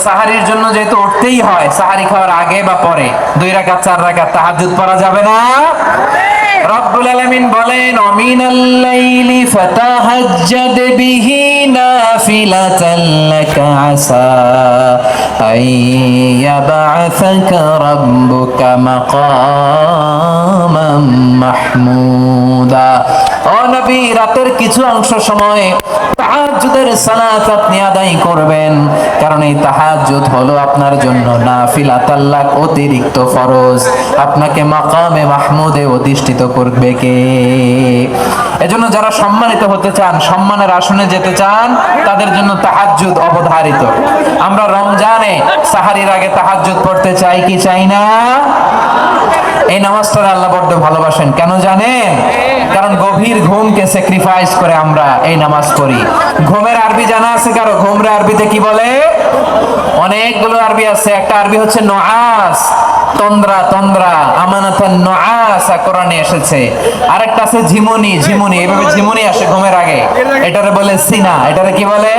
সাহারির জন্য যেহেতু উঠতেই হয়, সাহারি খাওয়ার আগে বা পরে 2 রাকাত 4 রাকাত তাহাজ্জুদ পড়া যাবে না? রব্বুল আলামিন বলেন, ওমিনাল লাইলি ফাতাহাজ্জাদ বিহি নাফিলাতান লাকা আসা আইয়াবআসাকা রাব্বুকা মাকামান মাহমুদা। ও নবী, রাতের কিছু অংশ সময় তাহাজ্জুদের সালাত আপনি আদায় করবেন, কারণ এই তাহাজ্জুদ হলো আপনার জন্য নাফিলাতাল লাক, অতিরিক্ত ফরজ। আপনাকে মাকামে মাহমুদে অধিষ্ঠিত করবে কে? এজন্য যারা সম্মানিত হতে চান, সম্মানের আসনে যেতে চান, তাদের জন্য তাহাজ্জুদ অবধারিত। আমরা রমজানে সাহারির আগে তাহাজ্জুদ পড়তে চাই কি চাই না? এই নামাজটা আল্লাহ বড্ড ভালোবাসেন, কেন জানেন? কারণ গভীর ঘুমকে স্যাক্রিফাইস করে আমরা এই নামাজ পড়ি। ঘুমের আরবি জানা আছে কারো? ঘুমের আরবিতে কি বলে? অনেকগুলো আরবি আছে। একটা আরবি হচ্ছে নুআস, তন্দ্রা, তন্দ্রা, আমানাতান নুআসা কোরআনে এসেছে। আরেকটা আছে ঝিমুনি, ঝিমুনি, এইভাবে ঝিমুনি আসে ঘুমের আগে, এটারে বলে সিনা। এটারে কি বলে?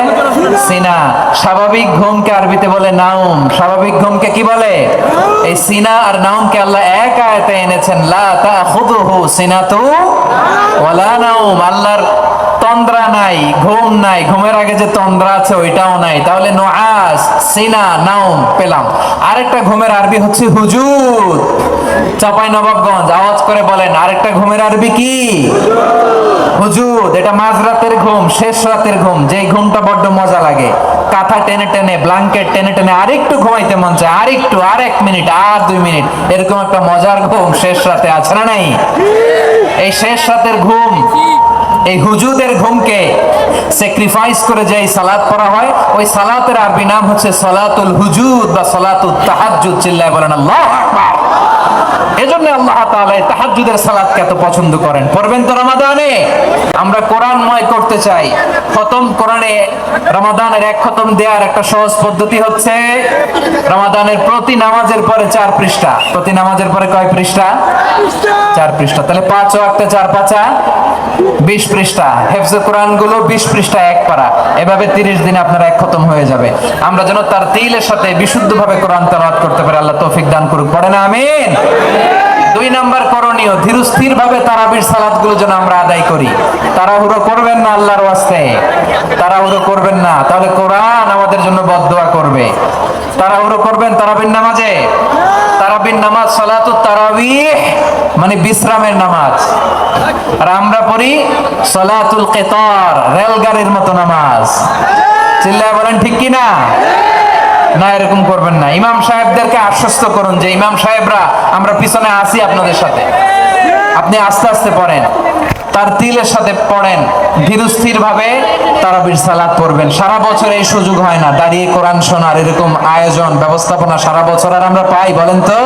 সিনা। স্বাভাবিক ঘুমকে আরবিতে বলে নাউম। স্বাভাবিক ঘুমকে কি বলে? এই সিনা আর নাউমকে আল্লাহ এক আয়াতে এনেছেন, লা তাখুযুহু সিনাতু ওয়ালা নাউম। আল্লাহর তন্দ্রা নাই, ঘুম নাই। ঘুমের আগে যে তন্দ্রা আছে ওইটাও নাই। তাহলে নুআস, সিনা, নাউম পেলাম। আরেকটা ঘুমের আরবি হচ্ছে হুজুদ। চাঁপাইনবাবগঞ্জ আওয়াজ করে বলেন, আরেকটা ঘুমের আরবি কি? হুজুদ। এটা মাঝরাতের ঘুম, শেষ রাতের ঘুম, যে ঘুমটা বড্ড মজা লাগে। কাঁথা টেনে টেনে, ব্ল্যাঙ্কেট টেনে টেনে আরেকটু ঘুমাইতে মন চায়, আরেকটু, আর 1 মিনিট, আর 2 মিনিট, এরকম একটা মজার ঘুম শেষ রাতে আছে না নাই? এই শেষ রাতের ঘুম, এই হুজুদের ঘুমকে স্যাক্রিফাইস করে যে সালাত পড়া হয়, ওই সালাতের আরবি নাম হচ্ছে সালাতুল হুজুদ বা সালাতুত তাহাজ্জুদ। চিল্লায় বলেন আল্লাহু আকবার। এজন্য আল্লাহ তাআলা তাহাজ্জুদের সালাতকে এত পছন্দ করেন। পড়বেন তো রমাদানে? আমরা কোরআনময় করতে চাই। খতম কোরআনে রমাদানের 1 খতম দেওয়ার একটা সহজ পদ্ধতি হচ্ছে, রমাদানের প্রতি নামাজের পরে 4 পৃষ্ঠা। প্রতি নামাজের পরে কয় পৃষ্ঠা? 4 পৃষ্ঠা। তাহলে 5 ওয়াক্তে 4 পাঁচা 20 পৃষ্ঠা। হেফজে কোরআন গুলো 20 পৃষ্ঠা, 1 পারা। এভাবে 30 দিনে আপনার 1 খতম হয়ে যাবে। আমরা যেন তার তিলের সাথে বিশুদ্ধভাবে কোরআন তেলাওয়াত করতে পারি। আল্লাহ তৌফিক দান করুক। পড়েন আমিন। 2 নাম্বার করণীয়, ধীরস্থির ভাবে তারাবির সালাতগুলো যেন আমরা আদায় করি। তাড়াহুড়ো করবেন না আল্লাহর ওয়াস্তে, তাড়াহুড়ো করবেন না, তাহলে কোরআন আমাদের জন্য বদদুয়া করবে। তাড়াহুড়ো করবেন তারাবির নামাজে। তারাবির নামাজ সালাতুত তারাবিহ মানে বিশ্রামের নামাজ। আর আমরা পড়ি সালাতুল কিতার, রেলগাড়ির মতো নামাজ। চিল্লায় বলেন ঠিক কি না? না, এরকম করবেন না। ইমাম সাহেবদেরকে আশ্বস্ত করুন যে ইমাম সাহেবরা আমরা পিছনে আছি আপনাদের সাথে, আপনি আস্তে আস্তে পড়েন, তার তিলের সাথে পড়েন, ধীরস্থির ভাবে তারাবির সালাত পড়বেন। সারা বছর এই সুযোগ হয় না, দাঁড়িয়ে কোরআন শোনার এরকম আয়োজন ব্যবস্থাপনা সারা বছর আর আমরা পাই? বলেন তো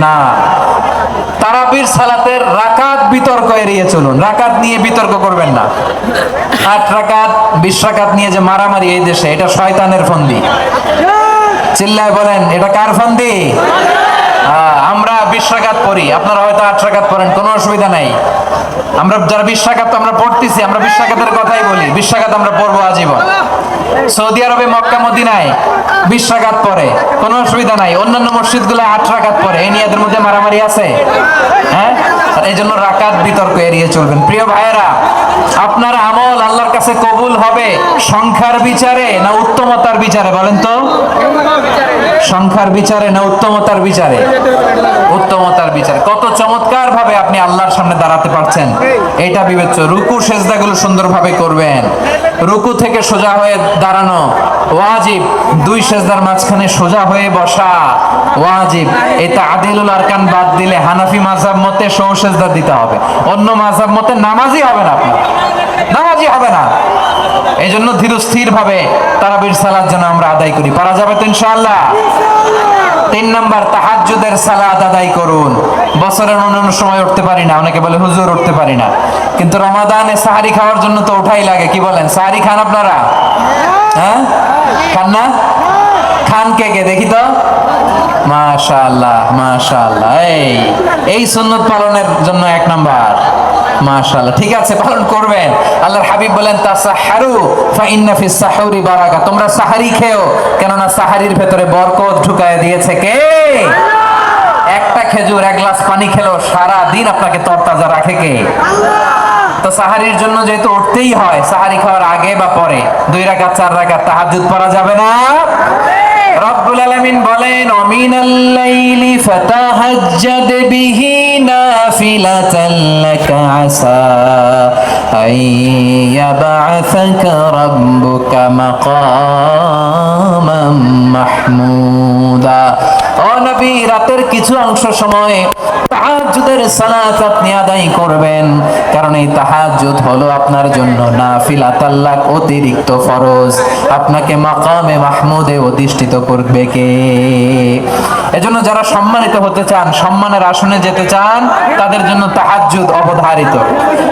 না। তারাবির সালাতের রাকাত বিতর্ক এড়িয়ে চলুন। রাকাত নিয়ে বিতর্ক করবেন না। 8 রাকাত 20 রাকাত নিয়ে যে মারামারি এই দেশে, এটা শয়তানের ফন্দি। চিল্লায় বলেন, এটা কার ফন্দি? আমরা 20 রাকাত পড়ি, আপনারা হয়তো 8 রাকাত পড়েন, কোনো অসুবিধা নাই। আমরা যারা 20 রাকাত আমরা পড়তেছি, আমরা 20 রাকাতের কথাই বলি। 20 রাকাত আমরা পড়বো আজীবন। সৌদি আরবে মক্কা মদিনায় 20 রাকাত পড়ে, কোনো অসুবিধা নাই। অন্যান্য মসজিদগুলো 8 রাকাত পড়ে। এই নিয়ে এদের মধ্যে মারামারি আছে? হ্যাঁ। এই জন্য রাকাত বিতর্ক এড়িয়ে চলবেন। প্রিয় ভাইয়েরা, আপনার আমল আল্লাহর কাছে কবুল হবে সংখ্যার বিচারে না উত্তমতার বিচারে? বলেন তো, সংখ্যার বিচারে না উত্তমতার বিচারে? উত্তমতার বিচারে। কত চমৎকার ভাবে আপনি আল্লাহর সামনে দাঁড়াতে পারছেন এটা বিবেচ্য। রুকু সেজদাগুলো সুন্দরভাবে করবেন। রুকু থেকে সোজা হয়ে দাঁড়ানো ওয়াজিব। 2 সেজদার মাঝখানে সোজা হয়ে বসা ওয়াজিব। এই তা'দিলুল আরকান বাদ দিলে হানাফি মাযহাব মতে সৌ সেজদা দিতে হবে। অন্য মাযহাব মতে নামাজই হবে না, আপনার নামাজই হবে না। এই জন্য ধীরস্থির ভাবে তারাবির সালাত যেন আমরা আদায় করি। পারা যাবে তো ইনশাআল্লাহ? 3 নাম্বার, তাহাজ্জুদের সালাত আদায় করুন। বছরের অন্যান্য সময় উঠতে পারি না, অনেকে বলে হুজুর উঠতে পারি না, কিন্তু রমাদানে সাহারি খাওয়ার জন্য তো ওঠাই লাগে। কি বলেন, সাহারি খান আপনারা? হ্যাঁ, খান না? খান কে কে দেখি তো? মাশাআল্লাহ, মাশাআল্লাহ। এই সুন্নত পালনের জন্য 1 নাম্বার। মাশাআল্লাহ, ঠিক আছে, পালন করবেন। আল্লাহর হাবিব বলেন তাসাহহারু ফা ইন্না ফিস সাহুরি বারাকা, তোমরা সাহারি খেও, কেননা সাহারির ভেতরে বরকত ঢুকায় দিয়েছে কে? একটা খেজুর, এক গ্লাস পানি খেলো সারা দিন আপনাকে তরতাজা রাখে কে? তো সাহারির জন্য যেহেতু উঠতেই হয়, সাহারি খাওয়ার আগে বা পরে 2 রাকাত 4 রাকাত তাহাজ্জুদ পড়া যাবে না? রব্বুল আলামিন বলেন ওমিনাল লাইলি ফাতাহাজ্জাদ বিহি নাফিলাতান লাকা আসা আইয়াবআসাকা রাব্বুকা মাকামাম মাহমুদা। ও নবী, রাতের কিছু অংশ সময় তাহাজ্জুদের সালাত আপনি আদায় করবেন, কারণ এই তাহাজ্জুদ হলো আপনার জন্য নাফিলাতাল লাক, অতিরিক্ত ফরজ। আপনাকে মাকামে মাহমুদে অধিষ্ঠিত করবে কে? এজন্য যারা সম্মানিত হতে চান, সম্মানের আসনে যেতে চান, তাদের জন্য তাহাজ্জুদ অবধারিত।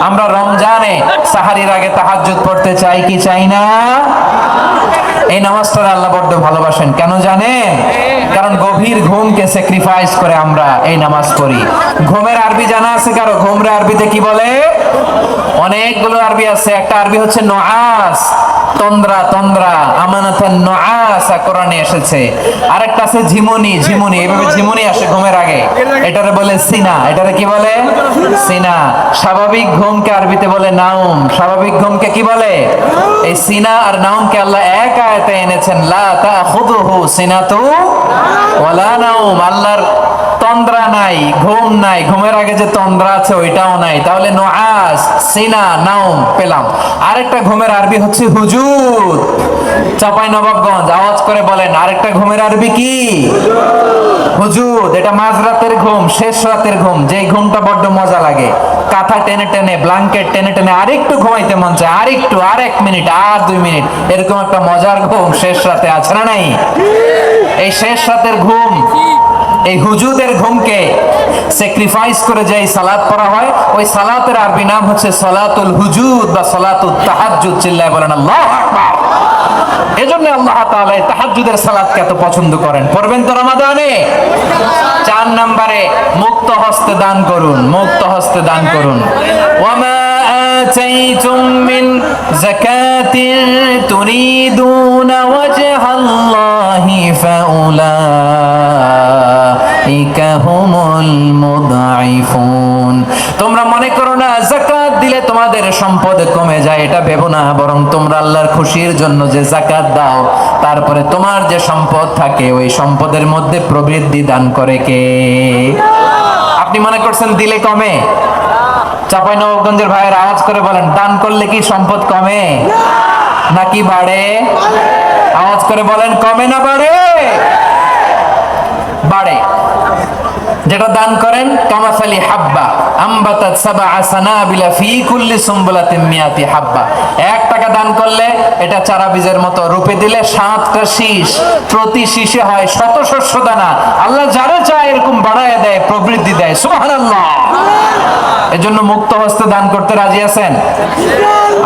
আমরা রমজানে সাহারির আগে তাহাজ্জুদ পড়তে চাই কি চাই না? এই নামাজটা আল্লাহ বড্ড ভালোবাসেন, কেন জানেন? কারণ গভীর ঘুমকে স্যাক্রিফাইস করে আমরা এই নামাজ পড়ি। ঘুমের আরবি জানা আছে কারো? ঘুমরে আরবিতে কি বলে? অনেকগুলো আরবি আছে। একটা আরবি হচ্ছে নুআস, তন্দ্রা, তন্দ্রা, আমানাতান নুআসা কোরআনে এসেছে। আরেকটা আছে ঝিমুনি, ঝিমুনি, এইভাবে ঝিমুনি আসে ঘুমের আগে, এটারে বলে সিনা। এটারে কি বলে? সিনা। স্বাভাবিক ঘুমকে আরবিতে বলে নাউম। স্বাভাবিক ঘুমকে কি বলে? এই সিনা আর নাউমকে আল্লাহ এক আয়াতে এনেছেন, লা তাখুযুহু সিনাতু ওয়ালা নাউম। আল্লাহর তন্দ্রা নাই, ঘুম নাই, ঘুমের আগে যে তন্দ্রা আছে ওইটাও নাই। তাহলে নুআস, সিনা, নাউম পেলাম। আরেকটা ঘুমের আরবি হচ্ছে হুজুদ। চাঁপাইনবাবগঞ্জ আওয়াজ করে বলেন, আরেকটা ঘুমের আরবি কি? হুজুদ। এটা মাঝরাতের ঘুম, শেষ রাতের ঘুম, যেই ঘুমটা বড্ড মজা লাগে। কাঁথা টেনে টেনে, ব্ল্যাঙ্কেট টেনে টেনে আরেকটু ঘুমাইতে মন চায়, আরেকটু, আর 1 মিনিট, আর 2 মিনিট, এরকম একটা মজার ঘুম শেষ রাতে আছে না নাই? এই শেষ রাতের ঘুম, এই হুজুদের ঘুমকে স্যাক্রিফাইস করে যে সালাত পড়া হয়, ওই সালাতের আরবি নাম হচ্ছে সালাতুল হুজুদ বা সালাতুত তাহাজ্জুদ। চিল্লায় বলেন আল্লাহু আকবার। এজন্য আল্লাহ তাআলা তাহাজ্জুদের সালাতকে এত পছন্দ করেন। পড়বেন তো রমাদানে? 4 নম্বরে মুক্ত হস্তে দান করুন, মুক্ত হস্তে দান করুন। ওয়ামা আতাইতুম মিন যাকাতিন তুরিদুনা ওয়াজহাল্লাহি ফাউলাইকা হুমুল মুদঈফুন। তোমরা মনে করো না যাকাত দিলে তোমাদের সম্পদ কমে যায়, এটা ভেবো না। বরং তোমরা আল্লাহর খুশির জন্য যে যাকাত দাও, তারপরে তোমার যে সম্পদ থাকে ওই সম্পদের মধ্যে প্রবৃদ্ধি দান করে কে? আপনি মনে করছেন দিলে কমে? চাঁপাইনবাবগঞ্জের ভাইয়ের আওয়াজ করে বলেন, দান করলে কি সম্পদ কমে নাকি বাড়ে? আওয়াজ করে বলেন, কমে না বাড়ে? বাড়ে। যেটা দান করেন, কামাসালি হাব্বা আম্বাতাত সাবআ সানাবিলা ফি কুল্লি সুমবুলাতিন মিয়াতি হাব্বা। 1 টাকা দান করলে এটা চারা বীজের মতো, রূপে দিলে 7টা শীষ, প্রতি শীষে হয় শত শস্য দানা। আল্লাহ যারা চায় এরকম বাড়ায় দেয়, প্রবৃদ্ধি দেয়। সুবহানাল্লাহ। এজন্য মুক্ত হস্তে দান করতে রাজি আছেন?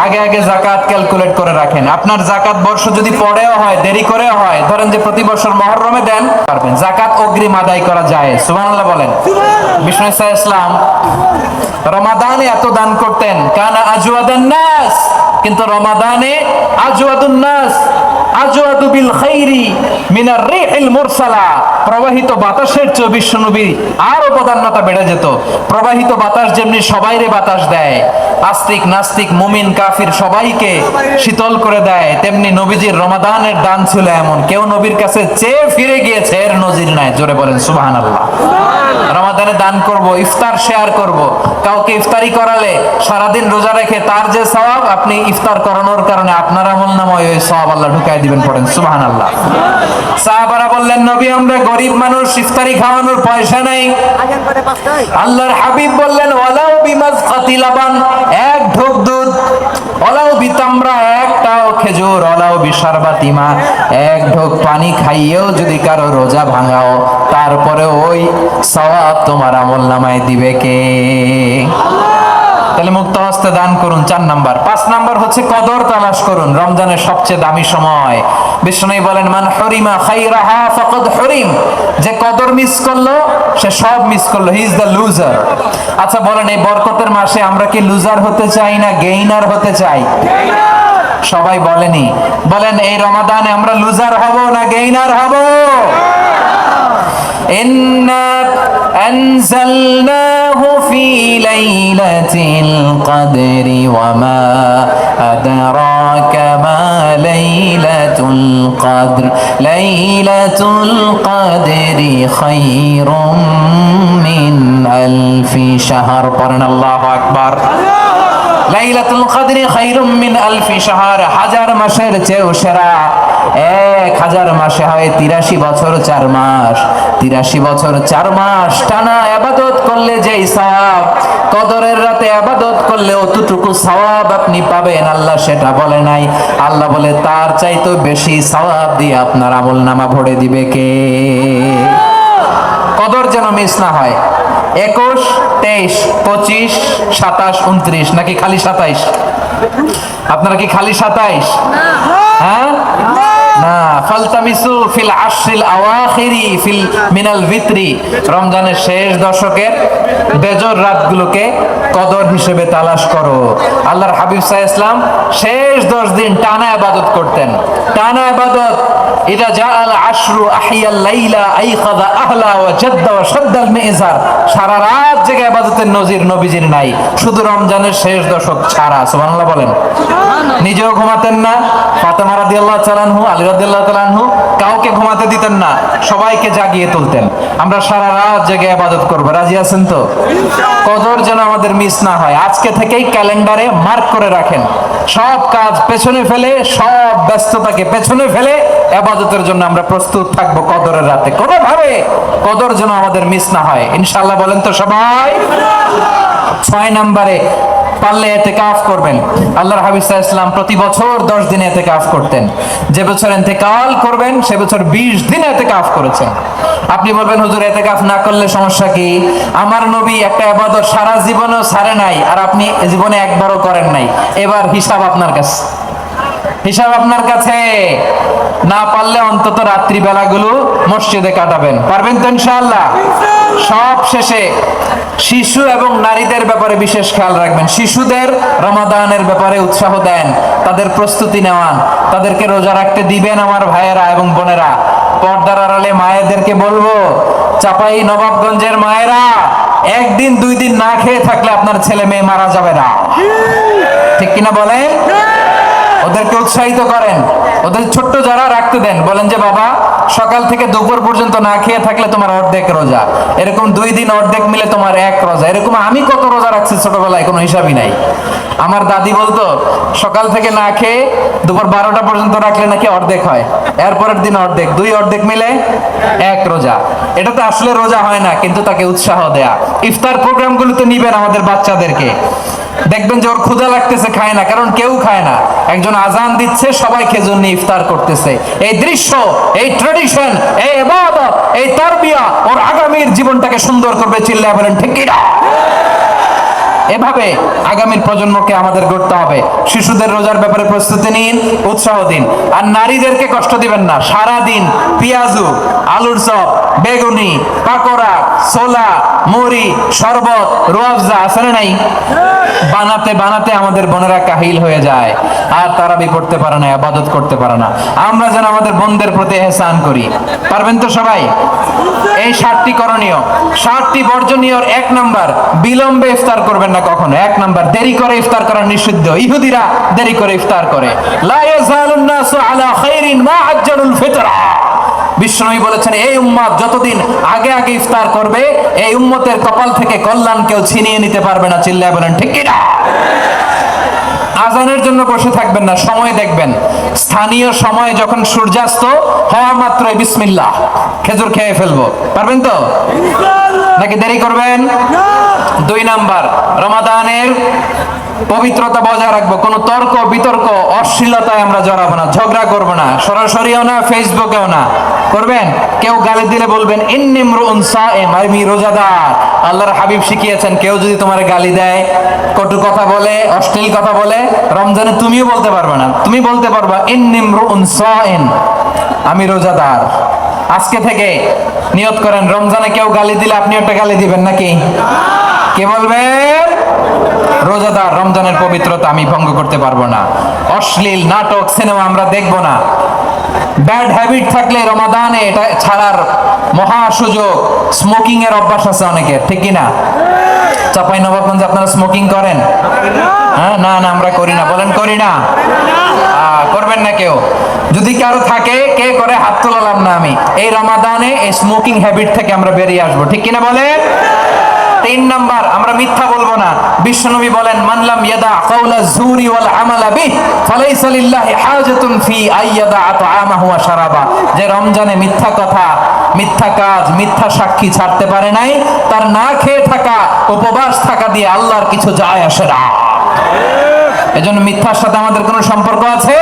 আগে আগে যাকাত ক্যালকুলেট করে রাখেন। আপনার যাকাত বর্ষ যদি পরেও হয়, দেরি করেও হয়, ধরেন যে প্রতি বছর মুহররমে দেন, পারবেন। যাকাত অগ্রিম আদায় করা যায়। সুবহানাল্লাহ বলেন। বিষ্ণু ইসা ইসলাম রমাদানে এত দান করতেন, কানা আজওয়াদান নাস, কিন্তু রমাদানে আজওয়াদুন নাস আজওয়াদু বিল খাইরি মিনার রিহিল মুরসালা। প্রবাহিত বাতাসের চেয়ে বিশ্বনবী আরো প্রধানতা বেড়ে যেত। প্রবাহিত বাতাস যেমনি সবাইরে বাতাস দেয়, আস্তিক নাস্তিক মুমিন কাফির সবাইকে শীতল করে দেয়, তেমনি নবীজির রমাদানের দান ছিল এমন, কেউ নবীর কাছে চেয়ে ফিরে গিয়েছে এর নজির নাই। জোরে বলেন সুবহানাল্লাহ। রমাদানে দান করব, ইফতার শেয়ার করব। কাউকে ইফতারি করালে সারাদিন রোজা রেখে তার যে সওয়াব, আপনি ইফতার করানোর কারণে আপনার আমলনামায় ওই সওয়াব আল্লাহ ঢুকায় দিবেন। পড়েন সুবহানাল্লাহ। সাহাবারা বললেন, নবী আমরা গরিব মানুষ, ইফতারি খাওয়ানোর পয়সা নাই। আল্লাহর হাবিব বললেন, ওয়ালাউ বিমাজকাতি লাবান, 1 ঢোক দুধ, ওয়ালাউ বিতামরা, 1টাও খেজুর, ওয়ালাউ বিশারবাতি মা, 1 ঢোক পানি খাইয়েও যদি কারো রোজা ভাঙাও, তারপরে ওই সওয়াব তোমার আমলনামায় দিবে কে? তাহলে মুক্ত হস্তে দান করুন, 4 নাম্বার। 5 নাম্বার হচ্ছে কদর তালাশ করুন, রমজানের সবচেয়ে দামি সময়। বিষ্ণু বলেন মান হরিমা খাইরাহা ফাকাদ হরিম, যে কদর মিস করলো সে সব মিস করলো, হি ইজ দ্য লুজার। আচ্ছা বলেন, এই বরকতের মাসে আমরা কি লুজার হতে চাই না গেইনার হতে চাই? সবাই বলেনি, বলেন এই রমাদানে আমরা লুজার হব না গেইনার হব? ইন্না আনজালনাহু ফি লাইলাতিল কদরি ওয়া মা আদরাকা মা লাইলাতুল কদর লাইলাতুল কদরি খায়রুম মিন আলফি শাহর। পড়েন আল্লাহু আকবার। লাইলাতুল কদরি খায়রুম মিন আলফি শাহর, হাজার মাসের চেয়েও সেরা। 1000 মাসে হয় 83 বছর 4 মাস। 83 বছর 4 মাস টানা ইবাদত করলে যেই সওয়াব, কদরের রাতে ইবাদত করলে অতটুকু সওয়াব আপনি পাবেন, আল্লাহ সেটা বলে নাই। আল্লাহ বলে তার চাইতে বেশি সওয়াব দিয়ে আপনার আমলনামা ভরে দিবে কে? কদর যেন মিস না হয়। 21, 23, 25, 27, 29 নাকি খালি 27? আপনারা কি খালি 27? হ্যাঁ না, ফালতামিসু ফিল আশরিল আওয়াখিরি ফিল মিনাল ভিতরি, রমজানের শেষ দশকের বেজর রাতগুলোকে কদর হিসেবে তালাশ করো। আল্লাহর হাবিব সাল্লাল্লাহু আলাইহি ওয়াসাল্লাম শেষ 10 দিন টানা ইবাদত করতেন, টানা ইবাদত। ইদা জাআল আশরু আহিয়াল লাইলা আইখাযা আহলা ওয়া জাদ্দা ওয়া শাদ্দাল মিজার, সারা রাত জেগে ইবাদতের নজির নবীজির নাই, শুধু রমজানের শেষ দশক ছাড়া। সুবহানাল্লাহ বলেন। নিজেও ঘুমাতেন না, ফাতেমা রাদিয়াল্লাহু তাআলা আনহু, আলী রাদিয়াল্লাহু তাআলা আনহু কাউকে ঘুমাতে দিতেন না, সবাইকে জাগিয়ে তুলতেন। আমরা সারা রাত জেগে ইবাদত করব, রাজি আছেন তো? কদর যেন আমাদের মিস না হয়। আজকে থেকেই ক্যালেন্ডারে মার্ক করে রাখেন, সব কাজ পেছনে ফেলে, সব ব্যস্ততাকে পেছনে ফেলে ইবাদতের জন্য আমরা প্রস্তুত থাকবো কদরের রাতে। কোনোভাবে কদর যেন আমাদের মিস না হয়, ইনশাআল্লাহ। বলেন তো সবাই? 6 নম্বরে পারলে ইতিকাফ করবেন। আল্লাহর হাবিব সাল্লাল্লাহু আলাইহি ওয়াসাল্লাম প্রতি বছর 10 দিন ইতিকাফ করতেন। যে বছর ইন্তেকাল করবেন সে বছর 20 দিন ইতিকাফ করেছেন। আপনি বলবেন হুজুর ইতিকাফ না করলে সমস্যা কি? আমার নবী একটা ইবাদত সারা জীবনেও ছাড়ে নাই, আর আপনি জীবনে একবারও করেন নাই। এবার হিসাব আপনার কাছে, হিসাব আপনার কাছে। না পারলে অন্তত রাত্রি বেলাগুলো মসজিদে কাটাবেন, পারবেন তো ইনশাআল্লাহ? সব শেষে শিশু এবং নারীদের ব্যাপারে বিশেষ খেয়াল রাখবেন। শিশুদের রমাদানের ব্যাপারে উৎসাহ দেন, তাদের প্রস্তুতি নেওয়ান, তাদেরকে রোজা রাখতে দিবেন। আমার ভাইয়েরা এবং বোনেরা, পর্দার আড়ালে মায়েদেরকে বলবো, চাপাই নবাবগঞ্জের মায়েরা, 1 দিন 2 দিন না খেয়ে থাকলে আপনার ছেলে মেয়ে মারা যাবে না, ঠিক কিনা বলেন? ওদেরকে উৎসাহিত করেন, ওদের ছোট্ট যারা রাখতে দেন, বলেন যে বাবা সকাল থেকে দুপুর পর্যন্ত না খেয়ে থাকলে তোমার অর্ধেক রোজা, এরকম 2 দিন অর্ধেক মিলে তোমার 1 রোজা। এরকম আমি কত রোজা রাখছি ছোটবেলায়, কোনো হিসাবই নাই। আমার দাদি বলতো সকাল থেকে না খেয়ে দুপুর 12টা পর্যন্ত রাখলে নাকি অর্ধেক হয়, এরপরের দিন অর্ধেক, 2 অর্ধেক মিলে 1 রোজা। এটা তো আসলে রোজা হয় না, কিন্তু তাকে উৎসাহ দেয়া। ইফতার প্রোগ্রামগুলোতে নিবেন আমাদের বাচ্চাদেরকে, দেখবেন যে ওর ক্ষুধা লাগতেছে, খায় না, কারণ কেউ খায় না। একজন আজান দিচ্ছে, সবাই খেজুর নিয়ে ইফতার করতেছে। এই দৃশ্য, এই ট্র্যাডিশন, এই ইবাদত, এই তারবিয়া ওর আগামীর জীবনটাকে সুন্দর করবে। চিল্লায় বলেন ঠিক কি না? এভাবে আগামীর প্রজন্মকে আমাদের গড়তে হবে। শিশুদের রোজার ব্যাপারে প্রস্তুতি নিন, উৎসাহ দিন। আর নারীদেরকে কষ্ট দিবেন না। সারা দিন পেঁয়াজু, আলুর চপ, বেগুনি, পাকোড়া, ছোলা, মুড়ি, শরবত, রুয়াবজা আছে না নাই? বানাতে বানাতে আমাদের বোনেরা কাহিল হয়ে যায়, আর তারাবি পড়তে পারে না, ইবাদত করতে পারে না। আমরা যেন আমাদের বোনদের প্রতি ইহসান করি, পারবেন তো সবাই? এই 7টি করণীয়, 7টি বর্জনীয়। 1 নাম্বার, বিলম্বে ইফতার করবেন না কখনো। 1 নাম্বার, দেরি করে ইফতার করা নিষিদ্ধ। ইহুদিরা দেরি করে ইফতার করে। লা ইয়াজালুন নাসু আলা খাইরিন মা আজ্জালুল ফিতরা। বিশ্বনবী বলেছেন, এই উম্মত যতদিন আগে আগে ইফতার করবে, এই উম্মতের কপাল থেকে কল্যাণ কেউ ছিনিয়ে নিতে পারবে না। চিল্লায় বলেন ঠিক কি না? আজানের জন্য বসে থাকবেন না, সময় দেখবেন। স্থানীয় সময় যখন সূর্যাস্ত হওয়া মাত্রই বিসমিল্লাহ, খেজুর খেয়ে ফেলবো, পারবেন তো? নাকি দেরি করবেন? 2 নাম্বার, রমাদানের পবিত্রতা বজায় রাখবো। কোনো তর্ক বিতর্ক অশ্লীলতায় আমরা জড়াবো না, ঝগড়া করবো না, সরাসরিও না, ফেসবুকেও না। করবেন? কেউ গালি দিলে বলবেন ইন্নী ইমরুউন সায়েম, আমি রোজাদার। আল্লাহর হাবিব শিখিয়েছেন, কেউ যদি তোমার গালি দেয়, কটু কথা বলে, অশ্লীল কথা বলে, রমজানে তুমিও বলতে পারবে না, তুমি বলতে পারবা ইন্নী ইমরুউন সায়েম, আমি রোজাদার। আজকে থেকে নিয়ত করেন, রমজানে কেউ গালি দিলে আপনি একটা গালি দিবেন নাকি? কে বলবেন? রোজাদার, রমজানের পবিত্রতা আমি ভঙ্গ করতে পারবো না। অশ্লীল নাটক সিনেমা আমরা দেখবো না। ব্যাড হ্যাবিট থাকলে রমাদানে এটা ছাড়ার মহা সুযোগ। স্মোকিং এর অভ্যাস আছে অনেকের, ঠিক কি না? চাঁপাইনবাবগঞ্জে আপনারা স্মোকিং করেন? হ্যাঁ, না না আমরা করি না। বলেন করি না? করবেন না কেউ? যদি কারো থাকে, কে করে হাত তোলালাম না আমি। এই রমাদানে এই স্মোকিং হ্যাবিট থেকে আমরা বেরিয়ে আসবো, ঠিক কিনা বলেন? 3 নাম্বার, আমরা মিথ্যা বলবো না। বিশ্বনবী বলেন, মান লাম ইয়াদা কাওলা যুরি ওয়াল আমালা বিহি ফালাইসা লিল্লাহি হাজাতুন ফি আইয়াদা তাআমাহু ওয়া শারাবা। যে রমজানে মিথ্যা কথা, মিথ্যা কাজ, মিথ্যা সাক্ষী ছাড়তে পারে নাই, তার না খেয়ে থাকা, উপবাস থাকা দিয়ে আল্লাহর কিছু যায় আসে না। এজন্য মিথ্যার সাথে আমাদের কোনো সম্পর্ক আছে?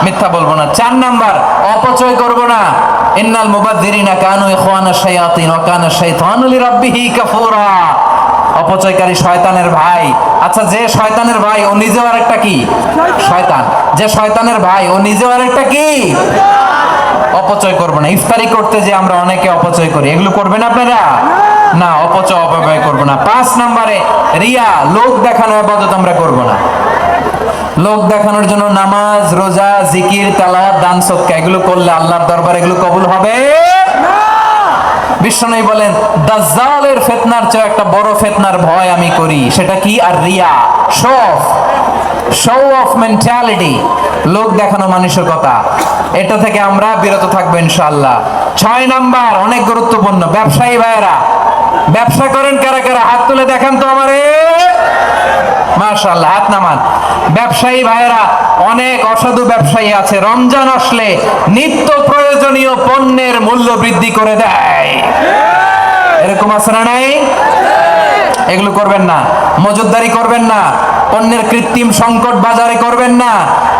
মিথ্যা বলবো না। 4 নাম্বার, অপচয় করব না। ইন্নাল মুবাযযিরিনা কানু ইখওয়ানাশ শায়াতিন ওয়া কানা শাইতানু লিরাব্বিহি কাফুরা। অপচয়কারী শয়তানের ভাই। আচ্ছা, যে শয়তানের ভাই ও নিজেও আরেকটা কি? শয়তান। যে শয়তানের ভাই ও নিজেও আরেকটা কি? অপচয় করব না। ইফতারি করতে যে আমরা অনেকে অপচয় করি, এগুলো করবেন আপনারা? না, অপচয় অপব্যয় করব না। 5 নম্বরে, রিয়া, লোক দেখানো ইবাদত আমরা করব না। লোক দেখানোর জন্য নামাজ, রোজা, জিকির, তেলাওয়াত, দান, সদকা এগুলো করলে আল্লাহর দরবারে এগুলো কবুল হবে না। বিশ্বনবী বলেন, দাজ্জালের ফিতনার চেয়ে একটা বড় ফিতনার ভয় আমি করি, সেটা কি? আর রিয়া, শো অফ মেন্টালিটি, লোক দেখানো মানসিকতা। এটা থেকে আমরা বিরত থাকবো ইনশাআল্লাহ। 6 নাম্বার, অনেক গুরুত্বপূর্ণ, ব্যবসায়ী ভাইয়েরা, ব্যবসা করেন কারা কারা? হাত তুলে দেখান তো আমারে। মাশাআল্লাহ, হাত নামান। ব্যবসায়ী ভাইয়েরা, অনেক অসাধু ব্যবসায়ী আছে, রমজান আসলে নিত্য প্রয়োজনীয় পণ্যের মূল্য বৃদ্ধি করে দেয়। এরকম আছে না নাই? এগুলো করবেন না। মজুদদারি করবেন না। পণ্যের কৃত্রিম সংকট বাজারে করবেন না।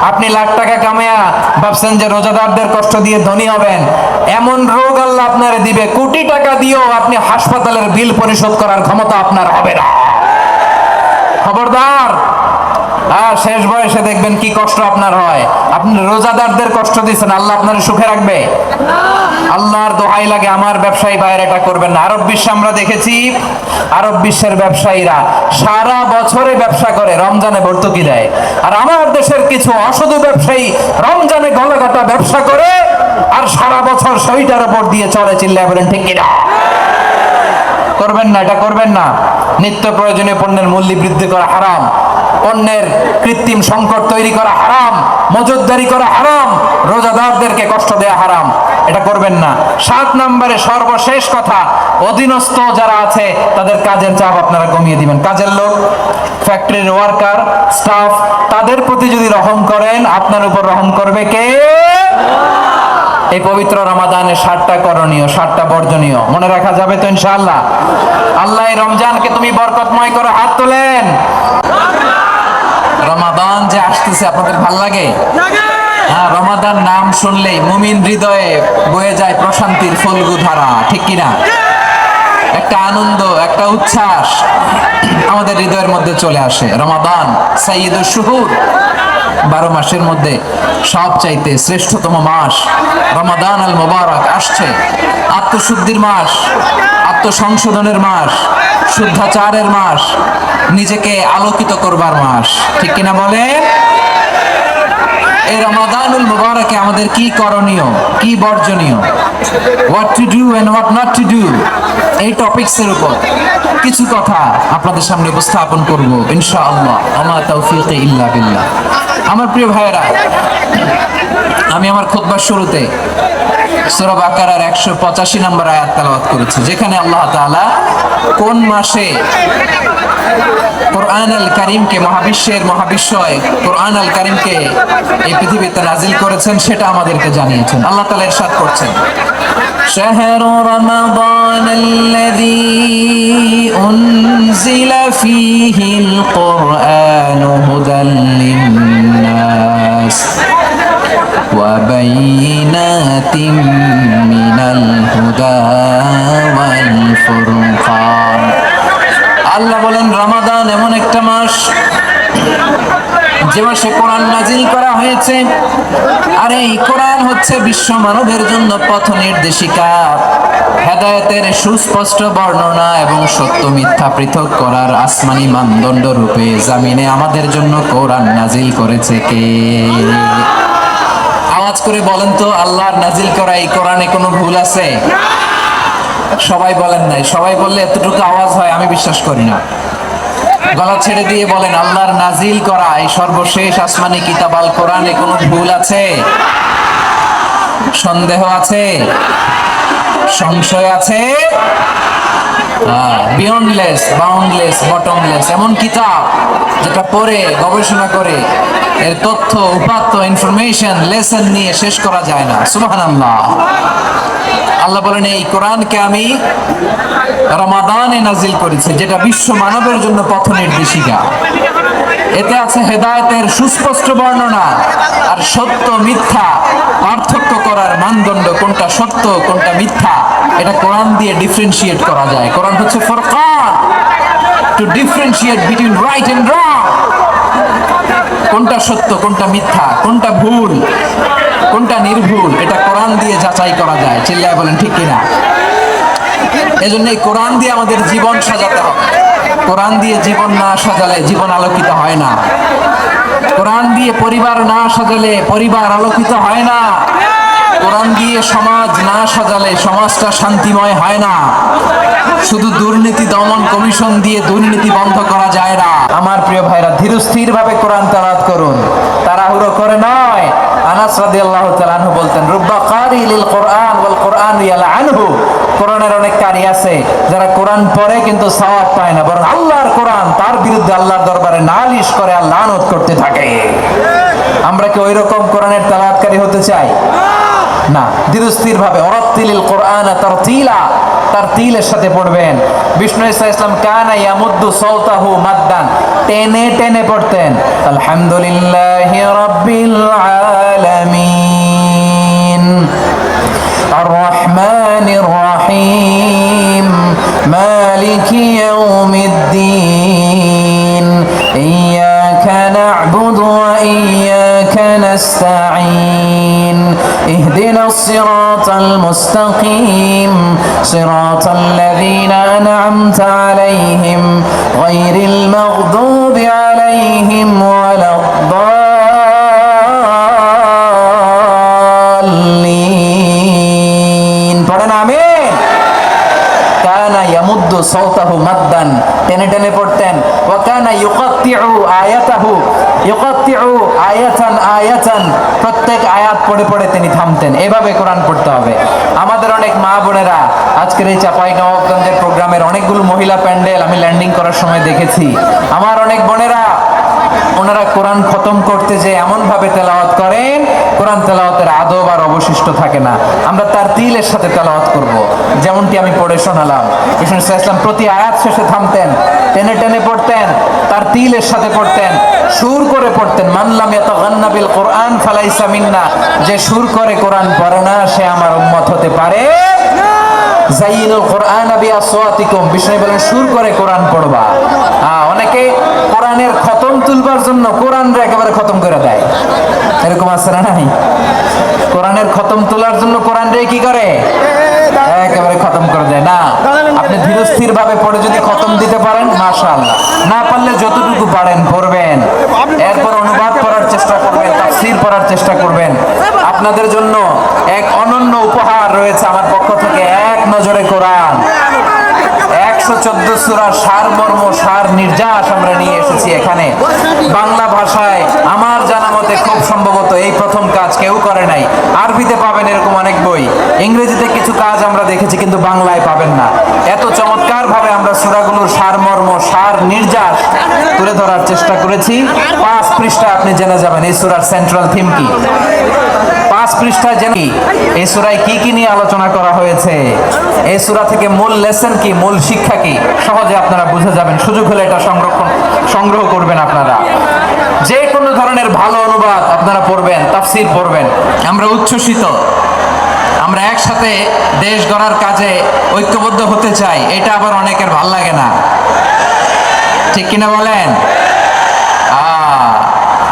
আপনি লাখ টাকা কামায়া ভাবছেন যে রোজাদারদের কষ্ট দিয়ে ধনী হবেন, এমন রোগ আল্লাহ আপনারে দিবে, কোটি টাকা দিয়েও আপনি হাসপাতালের বিল পরিশোধ করার ক্ষমতা আপনার হবে না। খবরদার। শেষ বয়সে দেখবেন কি কষ্ট আপনার হয়। আপনি রোজাদারদের কষ্ট দিচ্ছেন, আল্লাহ আপনার সুখে রাখবে? আল্লাহর দোহাই লাগে, আমার ব্যবসায়ী ভাইয়ের এটা করবেন না। আরব বিশ্বে আমরা দেখেছি, আরব বিশ্বের ব্যবসায়ীরা সারা বছরে ব্যবসা করে, রমজানে ভর্তুকি দেয়। আর আমার দেশের কিছু অসাধু ব্যবসায়ী রমজানে গলাকাটা ব্যবসা করে আর সারা বছর শরীরটার উপর দিয়ে চলে। চিল্লায় বলেন ঠিক কিনা? করবেন না, এটা করবেন না। নিত্য প্রয়োজনীয় পণ্যের মূল্য বৃদ্ধি করা হারাম, পণ্যের কৃত্রিম সংকট তৈরি করা হারাম, মজুদদারি করা হারাম, রোজাদারদেরকে কষ্ট দেয়া হারাম, এটা করবেন না। 7 নম্বরে, সর্বশেষ কথা, অধীনস্থ যারা আছে তাদের কাজের চাপ আপনারা কমিয়ে দিবেন। কাজের লোক, ফ্যাক্টরির ওয়ার্কার, স্টাফ, তাদের প্রতি যদি রহম করেন, আপনার উপর রহম করবে কে? এই পবিত্র রমাদানে 7টা করণীয়, 7টা বর্জনীয় মনে রাখা যাবে তো ইনশাআল্লাহ? আল্লাহ এই রমজানকে তুমি বরকতময় করো। হাত তোলেন। রমাদান যে আসতেছে আপনাদের ভাল লাগে? হ্যাঁ, রমাদান নাম শুনলেই মুমিন হৃদয়ে বয়ে যায় প্রশান্তির ফল্গু ধারা, ঠিক কিনা? একটা আনন্দ, একটা উচ্ছ্বাস আমাদের হৃদয়ের মধ্যে চলে আসে। রমাদান সাইয়্যিদুশ শুহুর, 12 মাসের মধ্যে সবচাইতে শ্রেষ্ঠতম মাস রমাদান আল মুবারক আসছে। আত্মশুদ্ধির মাস, আত্মসংশোধনের মাস, শুদ্ধাচারের মাস, নিজেকে আলোকিত করবার মাস, ঠিক কিনা বলে? এই রমাদানুল মুবারকে আমাদের কি করণীয়, কি বর্জনীয়, what to do and what not to do, এই টপিকসের উপর কিছু কথা আপনাদের সামনে উপস্থাপন করব ইনশাআল্লাহ। আমা তাওফীকি ইল্লা বিল্লাহ। আমার প্রিয় ভাইয়েরা, আমি আমার খুতবার শুরুতে সূরা বাকারার 185 নম্বর আয়াত তেলাওয়াত করেছি, যেখানে আল্লাহ তাআলা কোন মাসে কোরআন আল কারীমকে মহাবিশ্বের মহাবিশ্বয় কোরআন আল কারীমকে এই পৃথিবীতে নাজিল করেছেন সেটা আমাদেরকে জানিয়েছেন। আল্লাহ তাআলা ইরশাদ করছেন, শাহরু রমাদান আল্লাযী উনজিলা ফীহিল কুরআনু হুদাল লিন-নাস ওয়া বাইয়িনাতিম মিনাল হুদা ওয়াল ফুরকান। আল্লাহ বলেন রমাদান এমন একটা মাস যে মাসে কোরআন নাজিল করা হয়েছে, আর এই কোরআন হচ্ছে বিশ্ব মানবের জন্য পথ নির্দেশিকা, হেদায়েতের সুস্পষ্ট বর্ণনা এবং সত্য মিথ্যা পৃথক করার আসমানি মানদণ্ড রূপে জামিনে আমাদের জন্য কোরআন নাজিল করেছে কে? আওয়াজ করে বলেন তো, আল্লাহর নাজিল করা এই কোরআনে কোনো ভুল আছে? সবাই বলেন নাই। সবাই বললে এতটুকু আওয়াজ হয় আমি বিশ্বাস করি না। গলা ছেড়ে দিয়ে বলেন, আল্লাহর নাজিল করা এই সর্বশেষ আসমানি কিতাব আল কোরআনে কোনো ভুল আছে? সন্দেহ আছে? সংশয় আছে? বিয়ন্ডলেস, বাউন্ডলেস, বটমলেস এমন কিতাব যেটা পড়ে গবেষণা করে এর তথ্য উপাত্ত ইনফরমেশন লেসন নিয়ে শেষ করা যায় না। সুবহানাল্লাহ। আল্লাহ বলেন এই কোরআনকে আমি রমাদানে নাজিল করেছি, যেটা বিশ্ব মানবের জন্য পথ নির্দেশিকা। এতে আছে হেদায়েতের সুস্পষ্ট বর্ণনা আর সত্য মিথ্যা পার্থক্য করার মানদণ্ড, কোনটা সত্য কোনটা মিথ্যা এটা কোরআন দিয়ে ডিফারেন্সিয়েট করা যায়। কোরআন হচ্ছে ফুরকান, to differentiate between right and wrong. কোনটা সত্য কোনটা মিথ্যা, কোনটা ভুল কোনটা নির্ভুল, এটা কোরআন দিয়ে যাচাই করা যায়। চিল্লায় বলেন ঠিক কিনা? এজন্য এই কোরআন দিয়ে আমাদের জীবন সাজাতে হবে। কোরআন দিয়ে জীবন না সাজালে জীবন আলোকিত হয় না। কোরআন দিয়ে পরিবার না সাজালে পরিবার আলোকিত হয় না। কোরআন দিয়ে সমাজ না সাজালে সমাজটা শান্তিময় হয় না। শুধু দুর্নীতি দমন কমিশন দিয়ে দুর্নীতি বন্ধ করা যায় না। আমার প্রিয় ভাইরা, ধীরস্থির ভাবে কোরআন তেলাওয়াত করুন, তাড়াহুড়ো করে নয়। আনাস রাদিয়াল্লাহু তাআলা আনহু বলতেন, রুব্বা কারি লিল কোরআন ওয়াল কোরআন ইয়ালআনহু। কোরআনের অনেক কারি আছে যারা কোরআন পড়ে কিন্তু সওয়াব পায় না, বরং আল্লাহর কোরআন তার বিরুদ্ধে আল্লাহর দরবারে নালিশ করে আর লানত করতে থাকে। আমরা কি ওই রকম কোরআনের তেলাওয়াতকারী হতে চাই? না। ধীরস্থির ভাবে ওরাত্তিলিল কোরআন তারতিলা, তারতিলের সাথে পড়বেন। বিষ্ণু ইসা ইসলাম কানা ইয়ামুদ্দু সাওতাহু মাদ্দান, টেনে টেনে পড়তেন। আলহামদুলিল্লাহি রাব্বিল আলামিন আর রহমানির রহিম মালিকি ইয়াউমিদ্দিন ইয়াকা না'বুদু ওয়া ইয়াকা নাস্তাঈন اهدنا الصراط المستقيم صراط الذين أنعمت عليهم غير المغضوب عليهم ولا الضالين পড়েন আমিন। কানা ইয়ামুদ্দু সাওতাহু মাদ্দান, টেনে টেনে পড়তেন। ওয়া কানা ইউকাত্তিউ আয়াতাহু, ইউকাত্তিউ আয়াতান আয়াতান, প্রত্যেক আয়াত পড়ে পড়ে তিনি থামতেন। এভাবে কোরআন পড়তে হবে। আমাদের অনেক মা বোনেরা আজকের এই চাঁপাইনবাবগঞ্জের প্রোগ্রামের অনেকগুলো মহিলা প্যান্ডেল আমি ল্যান্ডিং করার সময় দেখেছি। আমার অনেক বোনেরা ওনারা কোরআন খতম করতে যে এমন ভাবে তেলাওয়াত করেন, কোরআন তেলাওয়াতের আদব আর অবশিষ্ট থাকে না। আমরা তারতিলের সাথে তেলাওয়াত করব, যেমনটি আমি পড়ে শোনালাম। বিষ্ণু ইসলাম প্রতি আয়াত শেষে থামতেন, টেনে টেনে পড়তেন, তারতিলের সাথে পড়তেন, সুর করে পড়তেন। মান লাম ইয়াতাগান্না বিল কোরআন ফালাইসা মিন্না, যে সুর করে কোরআন পড়ে না সে আমার উম্মত হতে পারে জাইনুল কোরআন বিআসওয়াতিকুম, বিষ্ণু বলেন সুর করে কোরআন পড়বা। অনেকে কোরআনের খতম তুলবার জন্য কোরআনরে একেবারে খতম করে দেয়, এরকম আছে না নাই? কোরআনের খতম তোলার জন্য কোরআনরে কি করে? একেবারে খতম করে দেয় না। আপনি ধীরস্থির ভাবে পড়ে যদি খতম দিতে পারেন মাশাআল্লাহ, না পারলে যতটুকু পারেন পড়বেন, এরপর অনুবাদ করার চেষ্টা করবেন, তাফসীর পড়ার চেষ্টা করবেন। আপনাদের জন্য এক অনন্য উপহার রয়েছে আমার পক্ষ থেকে, এক নজরে কোরআন 114 সূরার সারমর্ম সার নির্যাস আমরা নিয়ে এসেছি এখানে বাংলা ভাষায়। আমার জানা মতে খুব সম্ভবত এই প্রথম কাজ কেউ করে নাই। আরবিতে পাবেন এরকম অনেক বই, ইংরেজিতে কিছু কিছু কাজ আমরা দেখেছি, কিন্তু বাংলায় পাবেন না। এত চমৎকার ভাবে আমরা সূরাগুলোর সারমর্ম, সার নির্যাস তুলে ধরার চেষ্টা করেছি। 5 পৃষ্ঠা আপনি জেনে যাবেন এই সূরার সেন্ট্রাল থিম কি। 5 পৃষ্ঠা জেনে এই সূরায় কি কি নিয়ে আলোচনা করা হয়েছে, এই সূরা থেকে মূল লেসন কি, মূল শিক্ষা কি, সহজে আপনারা বুঝে যাবেন। সুযোগ হলে এটা সংগ্রহ করবেন আপনারা। যে কোনো ধরনের ভালো অনুবাদ আপনারা পড়বেন, তাফসীর পড়বেন। আমরা উচ্ছ্বসিত, আমরা একসাথে দেশ গড়ার কাজে ঐক্যবদ্ধ হতে চাই। এটা আবার অনেকের ভাল লাগে না, ঠিক কিনা বলেন?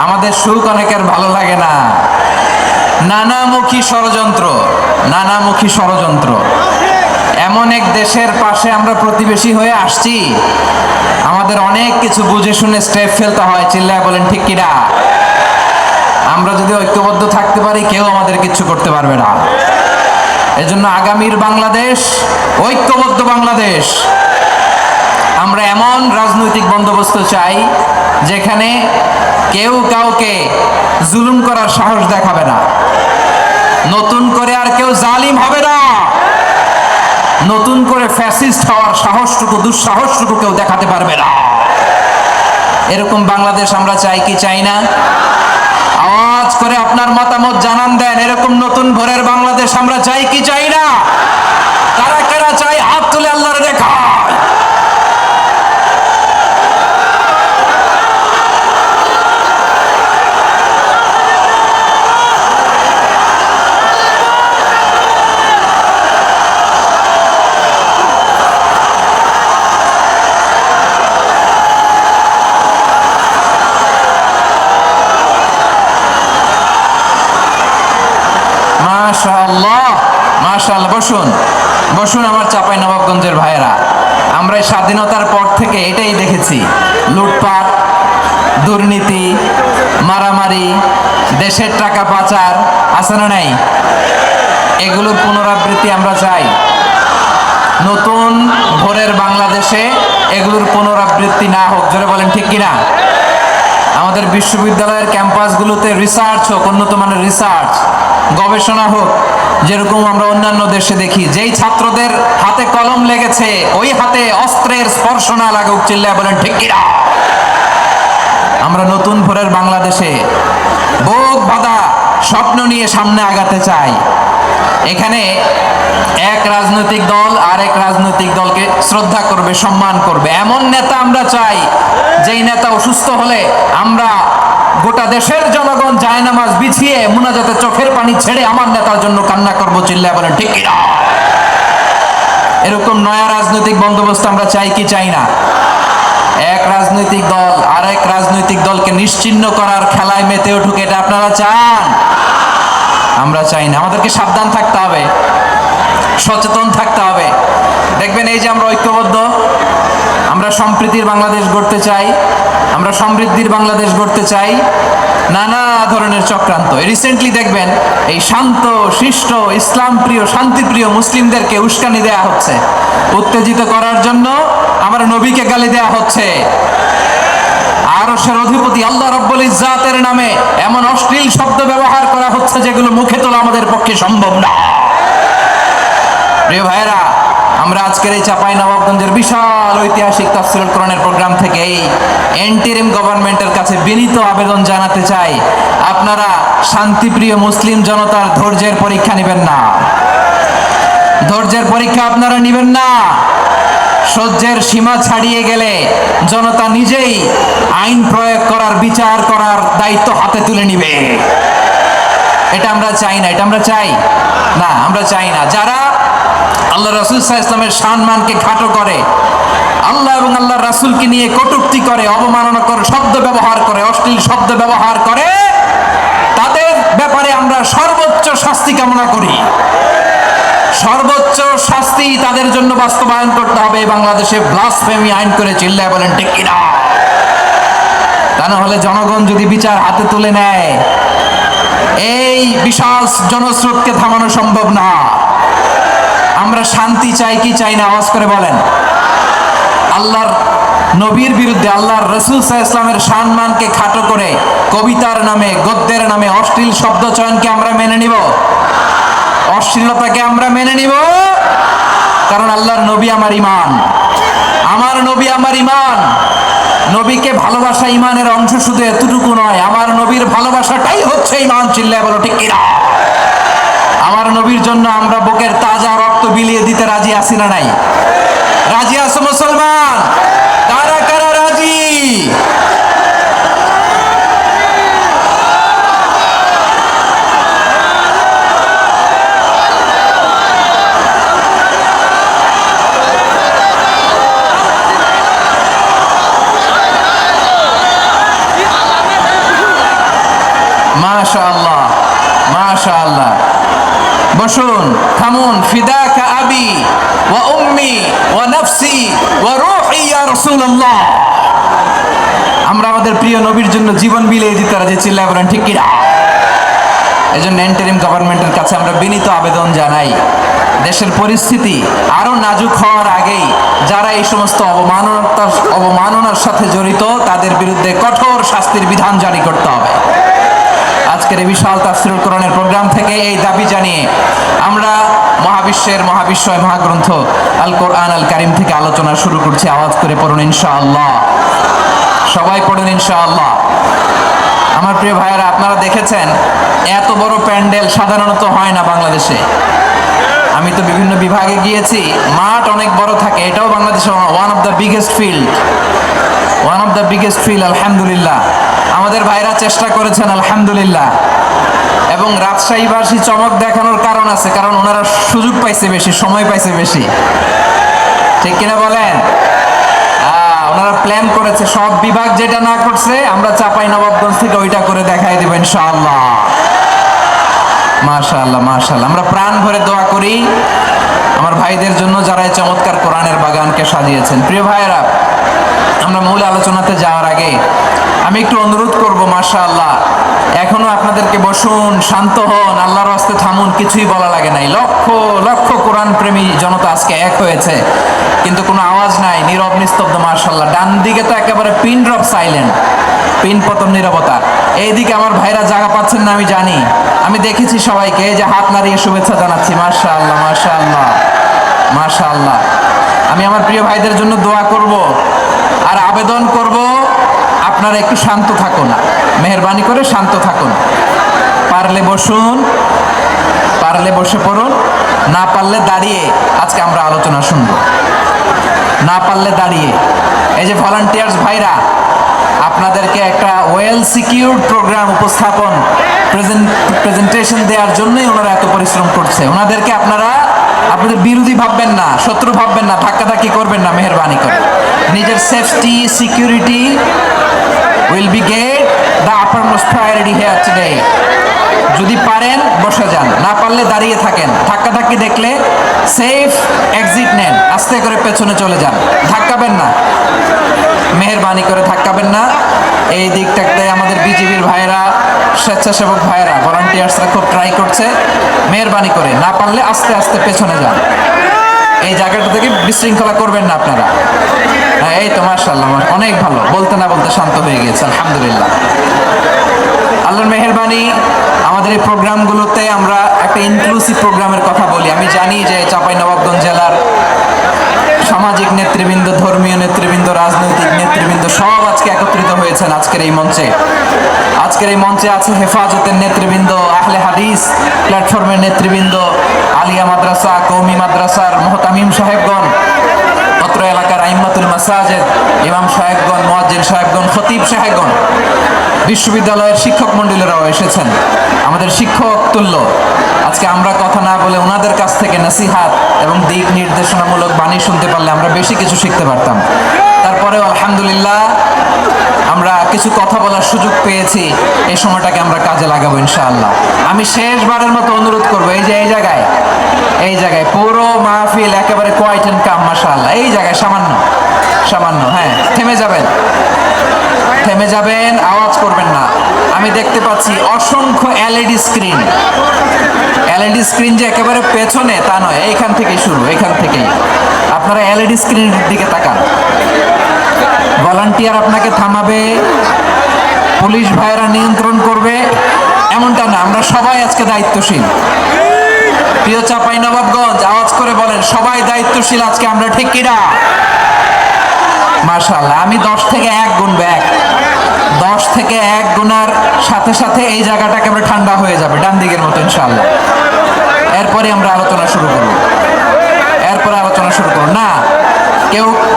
আমাদের সুখ অনেকের ভালো লাগে না। নানামুখী ষড়যন্ত্র, নানামুখী ষড়যন্ত্র। এমন এক দেশের পাশে আমরা প্রতিবেশী হয়ে আসছি, আমাদের অনেক কিছু বুঝে শুনে স্টেপ ফেলতে হয়। চিল্লায় বলেন ঠিক কিনা? আমরা যদি ঐক্যবদ্ধ থাকতে পারি, কেউ আমাদের কিচ্ছু করতে পারবে না। এজন্য আগামীর বাংলাদেশ ঐক্যবদ্ধ বাংলাদেশ। আমরা এমন রাজনৈতিক বন্দোবস্ত চাই যেখানে কেউ কাউকে জুলুম করার সাহস দেখাবে না, নতুন করে আর কেউ জালিম হবে না, নতুন করে ফ্যাসিস্ট হওয়ার সাহসটুকু, দুঃসাহসটুকু কেউ দেখাতে পারবে না। এরকম বাংলাদেশ আমরা চাই কি চাই না? আওয়াজ করে আপনার মতামত জানান দেন। এরকম নতুন ভোরের বাংলাদেশ আমরা চাই কি চাই না? কারা কারা চাই হাত তুলে আল্লাহর দেখায়। মাশাআল্লাহ, মাশাআল্লাহ। বসুন, বসুন আমার চাঁপাইনবাবগঞ্জের ভাইয়েরা। আমরা স্বাধীনতার পর থেকে এটাই দেখেছি, লুটপাট, দুর্নীতি, মারামারি, দেশের টাকা পাচার, আছে না নাই? এগুলোর পুনরাবৃত্তি আমরা চাই। নতুন ভোরের বাংলাদেশে এগুলোর পুনরাবৃত্তি না হোক। জোরে বলেন ঠিক কিনা? আমাদের বিশ্ববিদ্যালয়ের ক্যাম্পাসগুলোতে রিসার্চ হোক, উন্নত মানের রিসার্চ, গবেষণা হোক, যেরকম আমরা অন্যান্য দেশে দেখি। যেই ছাত্রদের হাতে কলম লেগেছে, ওই হাতে অস্ত্রের স্পর্শ না লাগুক। চিল্লায় বলেন ঠিক কিনা? আমরা নতুন ভোরের বাংলাদেশে বুক বাঁধা স্বপ্ন নিয়ে সামনে আগাতে চাই। এখানে এক রাজনৈতিক দল আর এক রাজনৈতিক দলকে শ্রদ্ধা করবে, সম্মান করবে, এমন নেতা আমরা চাই যেই নেতা অসুস্থ হলে আমরা গোটা দেশের জনগণ জায়নামাজ বিছিয়ে মুনাজাতে চোখের পানি ছেড়ে আমার নেতার জন্য কান্না করব। চিল্লায় বলেন ঠিক কিনা? এরকম নয়া রাজনৈতিক বন্দোবস্ত আমরা চাই কি চাই না? এক রাজনৈতিক দল আর এক রাজনৈতিক দলকে নিশ্চিহ্ন করার খেলায় মেতে উঠুক, এটা আপনারা চান? আমরা চাই না। আমাদেরকে সাবধান থাকতে হবে, সচেতন থাকতে হবে। দেখবেন এই যে আমরা ঐক্যবদ্ধ, আমরা সম্প্রীতির বাংলাদেশ গড়তে চাই, আমরা সমৃদ্ধির বাংলাদেশ গড়তে চাই। নানা ধরনের চক্রান্ত। রিসেন্টলি দেখবেন এই শান্ত শিষ্ট ইসলাম প্রিয় শান্তিপ্রিয় মুসলিমদেরকে উস্কানি দেয়া হচ্ছে, উত্তেজিত করার জন্য আমার নবীকে গালি দেয়া হচ্ছে। আরশের অধিপতি আল্লাহ রাব্বুল ইজ্জাতের নামে এমন অশ্লীল শব্দ ব্যবহার করা হচ্ছে যেগুলো মুখে তোলা আমাদের পক্ষে সম্ভব না। প্রিয় ভাইরা, আমরা আজকের এই চাঁপাইনবাবগঞ্জের বিশাল ঐতিহাসিক তাফসীরুল কোরআনের প্রোগ্রাম থেকে এই এন্টিরিম গভর্নমেন্টের কাছে বিনীত আবেদন জানাতে চাই, আপনারা শান্তিপ্রিয় মুসলিম জনতার ধৈর্যের পরীক্ষা নেবেন না। ধৈর্যের পরীক্ষা আপনারা নেবেন না। সহ্যের সীমা ছাড়িয়ে গেলে জনতা নিজেই আইন প্রয়োগ করার, বিচার করার দায়িত্ব হাতে তুলে নিবে। এটা আমরা চাই না। এটা আমরা চাই না, আমরা চাই না। যারা আল্লাহ রাসূল সাল্লাল্লাহু আলাইহি ওয়াসাল্লামের সম্মানকে খাটো করে, আল্লাহ এবং আল্লাহর রাসূলকে নিয়ে কটূক্তি করে, অবমাননাকর শব্দ ব্যবহার করে, অশ্লীল শব্দ ব্যবহার করে, তাদের ব্যাপারে আমরা সর্বোচ্চ শাস্তি কামনা করি। সর্বোচ্চ শাস্তি তাদের জন্য বাস্তবায়ন করতে হবে। বাংলাদেশে ব্লাসফেমি আইন করে। চিল্লায় বলেন ঠিক কিনা? তা না হলে জনগণ যদি বিচার হাতে তুলে নেয়, এই বিশাল জনস্রোতকে থামানো সম্ভব না। আমরা শান্তি চাই কি চাই না? আওয়াজ করে বলেন। আল্লাহর নবীর বিরুদ্ধে, আল্লাহর রাসূল সাল্লাল্লাহু আলাইহি ওয়াসাল্লামের সম্মানকে খাটো করে কবিতার নামে, গদ্যের নামে অশ্লীল শব্দ চয়নকে আমরা মেনে নিব? অশ্লীলতাকে আমরা মেনে নিব, কারণ আল্লাহর নবী আমার ঈমান, আমার নবী আমার ঈমান। নবীকে ভালোবাসা ঈমানের অংশ শুধু এতটুকু নয়, আমার নবীর ভালোবাসাটাই হচ্ছে ঈমান। চিল্লায় বলো ঠিক কিনা? আমার নবীর জন্য আমরা বুকের তাজা রক্ত বিলিয়ে দিতে রাজি আছি না নাই? রাজি আছো মুসলমান? কারা কারা রাজি? মাশাআল্লাহ, মাশাআল্লাহ। বসুন, থামুন। ফিদাকা আবি ওয়া উম্মি ওয়া নাফসি ওয়া রূহি ইয়া রাসূলুল্লাহ। আমরা আমাদের প্রিয় নবীর জন্য জীবন বিলিয়ে দিতে রাজি। চিল্লায় বলেন ঠিক কি না? এজন্য ইন্টারিম গভর্নমেন্টের কাছে আমরা বিনীত আবেদন জানাই, দেশের পরিস্থিতি আরো নাজুক হওয়ার আগেই যারা এই সমস্ত অবমাননার সাথে জড়িত তাদের বিরুদ্ধে কঠোর শাস্তির বিধান জারি করতে হবে। আজকের এই বিশাল তাফসীরুল কোরআনের প্রোগ্রাম থেকে এই দাবি জানিয়ে আমরা মহাবিশ্বের মহাবিশ্বয় মহাগ্রন্থ আল কোরআন আল কারীম থেকে আলোচনা শুরু করছি। আওয়াজ করে পড়ুন ইনশাআল্লাহ। সবাই পড়ুন ইনশাআল্লাহ। আমার প্রিয় ভাইয়েরা, আপনারা দেখেছেন এত বড় প্যান্ডেল সাধারণত হয় না বাংলাদেশে। আমি তো বিভিন্ন বিভাগে গিয়েছি, মাঠ অনেক বড় থাকে। এটাও বাংলাদেশে one of the biggest field. আলহামদুলিল্লাহ, আমাদের ভাইরা চেষ্টা করেছেন আলহামদুলিল্লাহ। এবং রাজশাহীবাসী চমক দেখানোর কারণ আছে, কারণ ওনারা সুযোগ পাইছে বেশি, সময় পাইছে বেশি। ঠিক কিনা বলেন? ওনারা প্ল্যান করেছে, সব বিভাগ যেটা না করছে আমরা চাঁপাইনবাবগঞ্জ থেকে ওইটা করে দেখাই দেব ইনশাআল্লাহ। মাশাআল্লাহ, মাশাআল্লাহ। আমরা প্রাণ ভরে দোয়া করি আমার ভাইদের জন্য যারা এই চমৎকার কোরআনের বাগানকে সাজিয়েছেন। প্রিয় ভাইয়েরা, আমরা মূল আলোচনাতে যাওয়ার আগে আমি একটু অনুরোধ করব, মাশাআল্লাহ, এখনো আপনাদেরকে বসুন, শান্ত হন, আল্লাহর রাস্তে থামুন, কিছুই বলা লাগে নাই। লক্ষ লক্ষ কোরআন প্রেমী জনতা আজকে এক হয়েছে, কিন্তু কোনো আওয়াজ নাই, নীরব নিস্তব্ধ। মাশাআল্লাহ, ডান দিকে তো একেবারে পিন ড্রপ সাইলেন্ট, পিন পতন নীরবতা। এইদিকে আমার ভাইরা জায়গা পাচ্ছেন না আমি জানি, আমি দেখেছি সবাইকে, এই যে হাত নাড়িয়ে শুভেচ্ছা জানাচ্ছি। মাশাআল্লাহ, মাশাআল্লাহ, মাশাআল্লাহ। আমি আমার প্রিয় ভাইদের জন্য দোয়া করব আর আবেদন করব, আপনারা একটু শান্ত থাকুন, মেহেরবানি করে শান্ত থাকুন। পারলে বসুন, পারলে বসে পড়ুন, না পারলে দাঁড়িয়ে আজকে আমরা আলোচনা শুনবো। না পারলে দাঁড়িয়ে। এই যে ভলান্টিয়ার্স ভাইরা, আপনাদেরকে একটা ওয়েল সিকিউরড প্রোগ্রাম উপস্থাপন প্রেজেন্টেশন দেওয়ার জন্যই ওনারা এত পরিশ্রম করছে। ওনাদেরকে আপনারা আপনাদের বিরোধী ভাববেন না, শত্রু ভাববেন না, ধাক্কাধাক্কি করবেন না, মেহেরবানি করে। নিজের safety, security will be get the uppermost priority here today. যদি পারেন বসে যান, না পারলে দাঁড়িয়ে থাকেন। ধাক্কাধাক্কি দেখলে সেফ এক্সিট নেন, আস্তে করে পেছনে চলে যান, ধাক্কাবেন না, মেহেরবানি করে ধাক্কাবেন না। এই দিকটাতে আমাদের বিজিবির ভাইয়েরা, স্বেচ্ছাসেবক ভাইয়েরা, ভলান্টিয়ার্সরা খুব ট্রাই করছে। মেহেরবানি করে না পারলে আস্তে আস্তে পেছনে যান। এই জায়গাটা থেকে বিশৃঙ্খলা করবেন না আপনারা। হ্যাঁ, এই তো মাশাআল্লাহ, অনেক ভালো। বলতে না বলতে শান্ত হয়ে গেছে, আলহামদুলিল্লাহ। আল্লাহর মেহেরবানি, আমাদের এই প্রোগ্রামগুলোতে আমরা একটা ইনক্লুসিভ প্রোগ্রামের কথা বলি। আমি জানি যে চাঁপাইনবাবগঞ্জ জেলার সামাজিক নেতৃবৃন্দ, ধর্মীয় নেতৃবৃন্দ, রাজনৈতিক নেতৃবৃন্দ সব আজকে একত্রিত হয়েছেন আজকের এই মঞ্চে। আজকের এই মঞ্চে আছে হেফাজতের নেতৃবৃন্দ, আহলে হাদিস প্ল্যাটফর্মের নেতৃবৃন্দ, আলিয়া মাদ্রাসা, কওমি মাদ্রাসার মুহতামিম সাহেবগণ, অত্র এলাকার আইম্মাতুল মাসাজিদ, ইমাম সাহেবগণ, মুয়াজ্জিন সাহেবগণ, খতিব সাহেবগণ, বিশ্ববিদ্যালয়ের শিক্ষক মণ্ডলীরাও এসেছেন, আমাদের শিক্ষক তুল্য। আজকে আমরা কথা না বলে ওনাদের কাছ থেকে নসিহাত এবং দিক নির্দেশনামূলক বাণী শুনতে পারলে আমরা বেশি কিছু শিখতে পারতাম। তারপরেও আলহামদুলিল্লাহ আমরা কিছু কথা বলার সুযোগ পেয়েছি, এই সময়টাকে আমরা কাজে লাগাবো ইনশাআল্লাহ। আমি শেষবারের মতো অনুরোধ করবো, এই যে এই জায়গায় পুরো মাহফিল একেবারে কোয়াইট এন্ড কাম, মাশাআল্লাহ। এই জায়গায় সামান্য, হ্যাঁ, থেমে যাবেন, আওয়াজ করবেন না। আমি দেখতে পাচ্ছি অসংখ্য এলইডি স্ক্রিন, যে একেবারে পেছনে তা নয়, এইখান থেকেই শুরু, এইখান থেকেই আপনারা এলইডি স্ক্রিনের দিকে তাকান। ভলান্টিয়ার আপনাকে থামাবে, পুলিশ ভাইয়েরা নিয়ন্ত্রণ করবে, এমনটা না। আমরা সবাই আজকে দায়িত্বশীল। প্রিয় চাঁপাইনবাবগঞ্জ, আওয়াজ করে বলেন সবাই দায়িত্বশীল আজকে আমরা, ঠিক কিনা? মাশাআল্লাহ। আমি 10 থেকে 1 গুনবো, 10 থেকে 1 গুনার সাথে সাথে এই জায়গাটা একেবারে ঠান্ডা হয়ে যাবে, ডান দিকের মতো ইনশাআল্লাহ। এরপরে আমরা আলোচনা শুরু করব। না,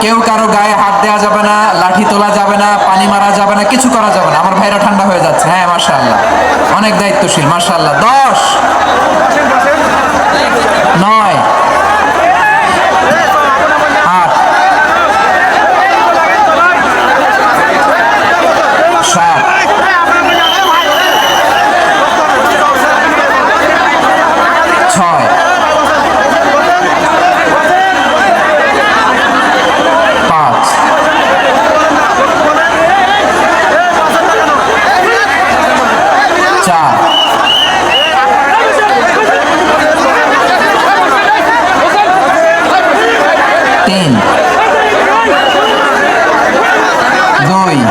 কেউ কারো গায়ে হাত দেওয়া যাবে না, লাঠি তোলা যাবে না, পানি মারা যাবে না, কিছু করা যাবে না। আমার ভাইরা ঠান্ডা হয়ে যাচ্ছে। হ্যাঁ মাশাআল্লাহ, অনেক দায়িত্বশীল মাশাআল্লাহ। 10, 9, 8, 7, 6, 5, 4, 3, 2, 1,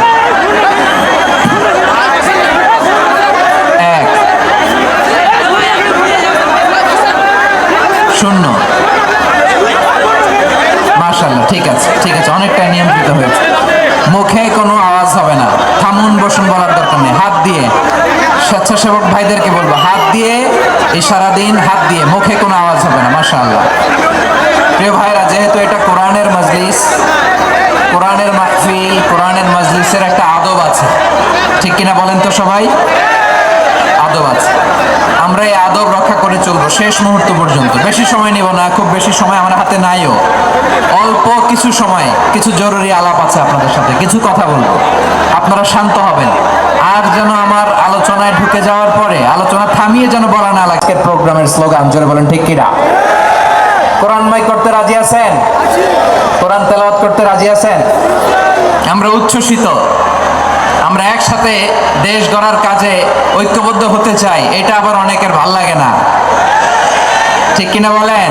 0। মাশাআল্লাহ, ঠিক আছে, অনেকটা নিয়ন্ত্রিত হয়েছে। মুখে কোনো আওয়াজ হবে না, থামুন বসুন বলার দরকার নেই। হাত দিয়ে, স্বেচ্ছাসেবক ভাইদেরকে বলবো, হাত দিয়ে ইশারা দিন, হাত দিয়ে, মুখে কোনো আওয়াজ হবে না। মাশাআল্লাহ। প্রিয় ভাইরা, যেহেতু এটা কোরআনের মজলিস, কোরআনের মাহফিল, কোরআনের মজলিসের একটা আদব আছে, ঠিক কিনা বলেন তো সবাই? আদব আছে। আমরা এই আদব রক্ষা করে চলবো শেষ মুহূর্ত পর্যন্ত। বেশি সময় নিব না, খুব বেশি সময় আমার হাতে নাইও। অল্প কিছু সময় কিছু জরুরি আলাপ আছে আপনাদের সাথে, কিছু কথা বলবো, আপনারা শান্ত হবেন। আর যেন আমার আলোচনায় ঢুকে যাওয়ার পরে আলোচনা থামিয়ে যেন বলা না লাগে। প্রোগ্রামের স্লোগান জোরে বলেন, ঠিক কিনা? কোরআন মাই করতে রাজি আছেন? কোরআন তেলাওয়াত করতে রাজি আছেন? আমরা উচ্ছ্বসিত, আমরা একসাথে দেশ গড়ার কাজে ঐক্যবদ্ধ হতে চাই। এটা আবার অনেকের ভাল লাগে না, ঠিক কিনা বলেন?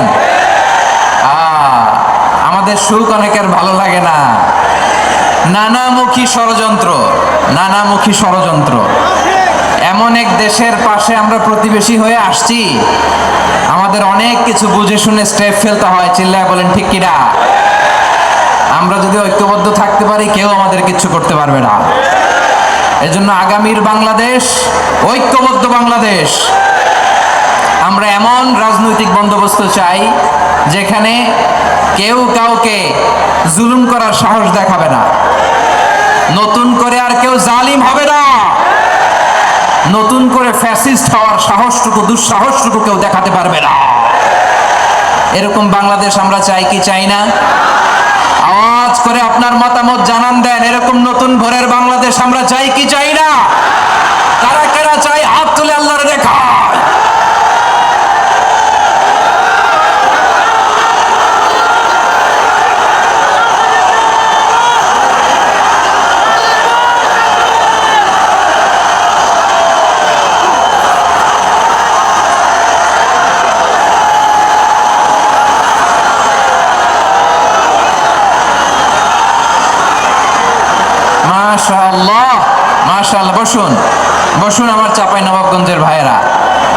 আমাদের সুখ অনেকের ভালো লাগে না। নানামুখী ষড়যন্ত্র। এমন এক দেশের পাশে আমরা প্রতিবেশী হয়ে আসছি, আমাদের অনেক কিছু বুঝে শুনে স্টেপ ফেলতে হয়। চিল্লায় বলেন, ঠিক কিনা? আমরা যদি ঐক্যবদ্ধ থাকতে পারি, কেউ আমাদের কিচ্ছু করতে পারবে না। এজন্য আগামীর বাংলাদেশ ঐক্যবদ্ধ বাংলাদেশ। আমরা এমন রাজনৈতিক বন্দোবস্ত চাই যেখানে কেউ কাউকে জুলুম করার সাহস দেখাবে না, নতুন করে আর কেউ জালিম হবে না, নতুন করে ফ্যাসিস্ট হওয়ার সাহসটুকু, দুঃসাহসটুকু কেউ দেখাতে পারবে না। এরকম বাংলাদেশ আমরা চাই কি চাই না? আওয়াজ করে আপনার মতামত জানান দেন। এরকম নতুন ভোরের বাংলাদেশ আমরা চাই কি চাই না? কারা কারা চাই হাত তুলে আল্লাহর দেখা। মাশাআল্লাহ। বসুন আমার চাঁপাইনবাবগঞ্জের ভাইয়েরা।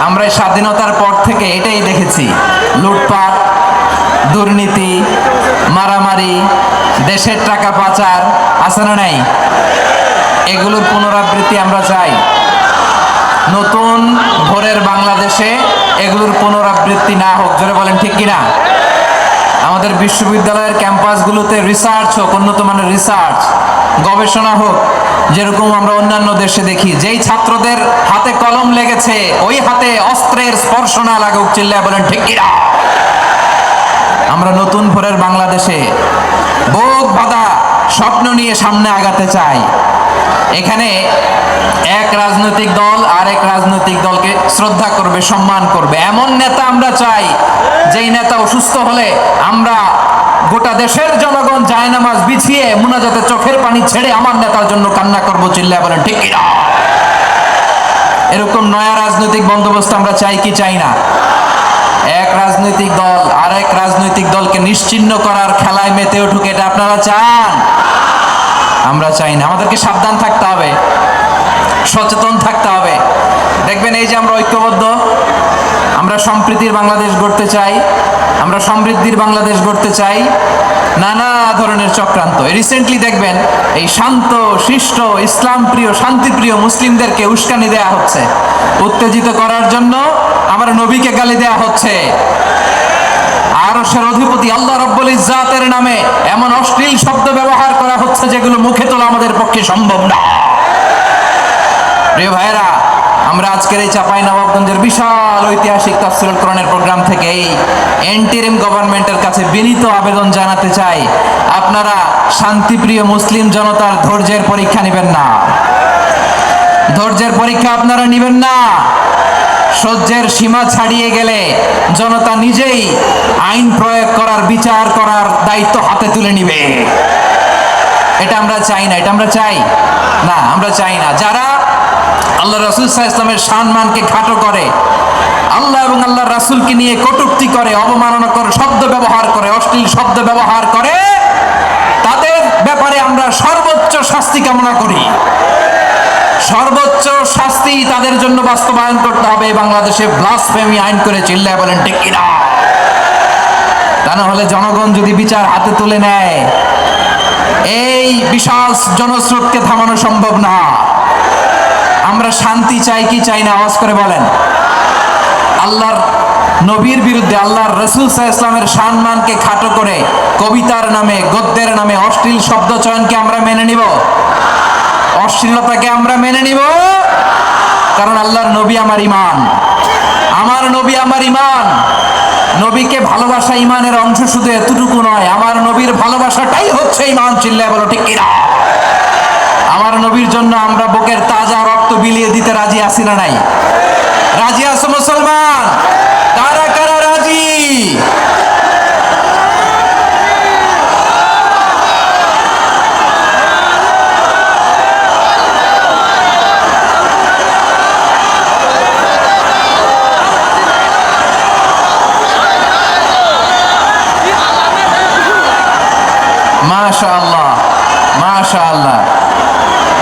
আমরা স্বাধীনতার পর থেকে এটাই দেখেছি, লুটপাট, দুর্নীতি, মারামারি, দেশের টাকা পাচার, আছে না নাই? এগুলোর পুনরাবৃত্তি আমরা চাই। নতুন ভোরের বাংলাদেশে এগুলোর পুনরাবৃত্তি না হোক, জোরে বলেন ঠিক কিনা? আমাদের বিশ্ববিদ্যালয়ের ক্যাম্পাসগুলোতে রিসার্চ হোক, উন্নত মানের রিসার্চ, গবেষণা হোক, যেরকম আমরা অন্যান্য দেশে দেখি। যেই ছাত্রদের হাতে কলম লেগেছে, ওই হাতে অস্ত্রের স্পর্শ না লাগুক, চিল্লায় বলেন ঠিক কিনা? আমরা নতুন ভোরের বাংলাদেশে বুক বাঁধা স্বপ্ন নিয়ে সামনে আগাতে চাই। এখানে এক রাজনৈতিক দল আরেক রাজনৈতিক দলকে শ্রদ্ধা করবে, সম্মান করবে, এমন নেতা আমরা চাই যেই নেতা অসুস্থ হলে আমরা গোটা দেশের জনগণ জায়নামাজ বিছিয়ে মুনাজাতে চোখের পানি ছেড়ে আমার নেতার জন্য কান্না করবো, চিল্লায় বলেন ঠিক কিনা? এরকম নয়া রাজনৈতিক বন্দোবস্ত আমরা চাই কি চাই না? এক রাজনৈতিক দল আরেক রাজনৈতিক দলকে নিশ্চিহ্ন করার খেলায় মেতে উঠুক, এটা আপনারা চান? আমরা চাই না। আমাদেরকে সাবধান থাকতে হবে, সচেতন থাকতে হবে। দেখবেন এই যে আমরা ঐক্যবদ্ধ, আমরা সম্প্রীতির বাংলাদেশ গড়তে চাই, আমরা সমৃদ্ধির বাংলাদেশ গড়তে চাই। নানা ধরনের চক্রান্ত। রিসেন্টলি দেখবেন এই শান্ত শিষ্ট ইসলাম প্রিয় শান্তিপ্রিয় মুসলিমদেরকে উস্কানি দেয়া হচ্ছে, উত্তেজিত করার জন্য আমার নবীকে গালি দেয়া হচ্ছে। আরশের অধিপতি আল্লাহ রাব্বুল ইজ্জাতের নামে এমন অশ্লীল শব্দ ব্যবহার করা হচ্ছে যেগুলো মুখে তোলা আমাদের পক্ষে সম্ভব না। প্রিয় ভাইরা, আমরা আজকের এই চাঁপাইনবাবগঞ্জের বিশাল ঐতিহাসিক তাফসীরুল কোরআনের প্রোগ্রাম থেকে এই এন্টিরিম গভর্নমেন্টের কাছে বিনীত আবেদন জানাতে চাই, আপনারা শান্তিপ্রিয় মুসলিম জনতার ধৈর্যের পরীক্ষা নেবেন না। ধৈর্যের পরীক্ষা আপনারা নেবেন না। সহ্যের সীমা ছাড়িয়ে গেলে জনতা নিজেই আইন প্রয়োগ করার, বিচার করার দায়িত্ব হাতে তুলে নিবে। এটা আমরা চাই না। এটা আমরা চাই না, আমরা চাই না। যারা আল্লাহ রাসূল সাল্লাল্লাহু আলাইহি ওয়াসাল্লামের সম্মানকে খাটো করে, আল্লাহ এবং আল্লাহর রাসূলকে নিয়ে কটূক্তি করে, অবমাননাকর শব্দ ব্যবহার করে, অশ্লীল শব্দ ব্যবহার করে, তাদের ব্যাপারে আমরা সর্বোচ্চ শাস্তি কামনা করি। সর্বোচ্চ শাস্তি তাদের জন্য বাস্তবায়ন করতে হবে। বাংলাদেশে ব্লাসফেমি আইন করে চিল্লায় বলেন ঠিক কিনা? তা না হলে জনগণ যদি বিচার হাতে তুলে নেয়, এই বিশাল জনস্রোতকে থামানো সম্ভব না। আমরা শান্তি চাই কি চাই না? আওয়াজ করে বলেন। আল্লাহর নবীর বিরুদ্ধে, আল্লাহর রাসূল সাল্লাল্লাহু আলাইহি ওয়াসাল্লামের সম্মানকে খাটো করে কবিতার নামে, গদ্যের নামে অশ্লীল শব্দ চয়নকে আমরা মেনে নিব? অশ্লীলতাকে আমরা মেনে নিব? কারণ আল্লাহর নবী আমার ঈমান, আমার নবী আমার ঈমান। নবীকে ভালোবাসা ঈমানের অংশ শুধু এতটুকু নয়, আমার নবীর ভালোবাসাটাই হচ্ছে ঈমান। চিল্লায় বলো ঠিক কিনা? আমার নবীর জন্য আমরা বুকের তাজা রক্ত বিলিয়ে দিতে রাজি আছি না নাই? রাজি আছো মুসলমান? কারা কারা রাজি? মাশাআল্লাহ, মাশাআল্লাহ।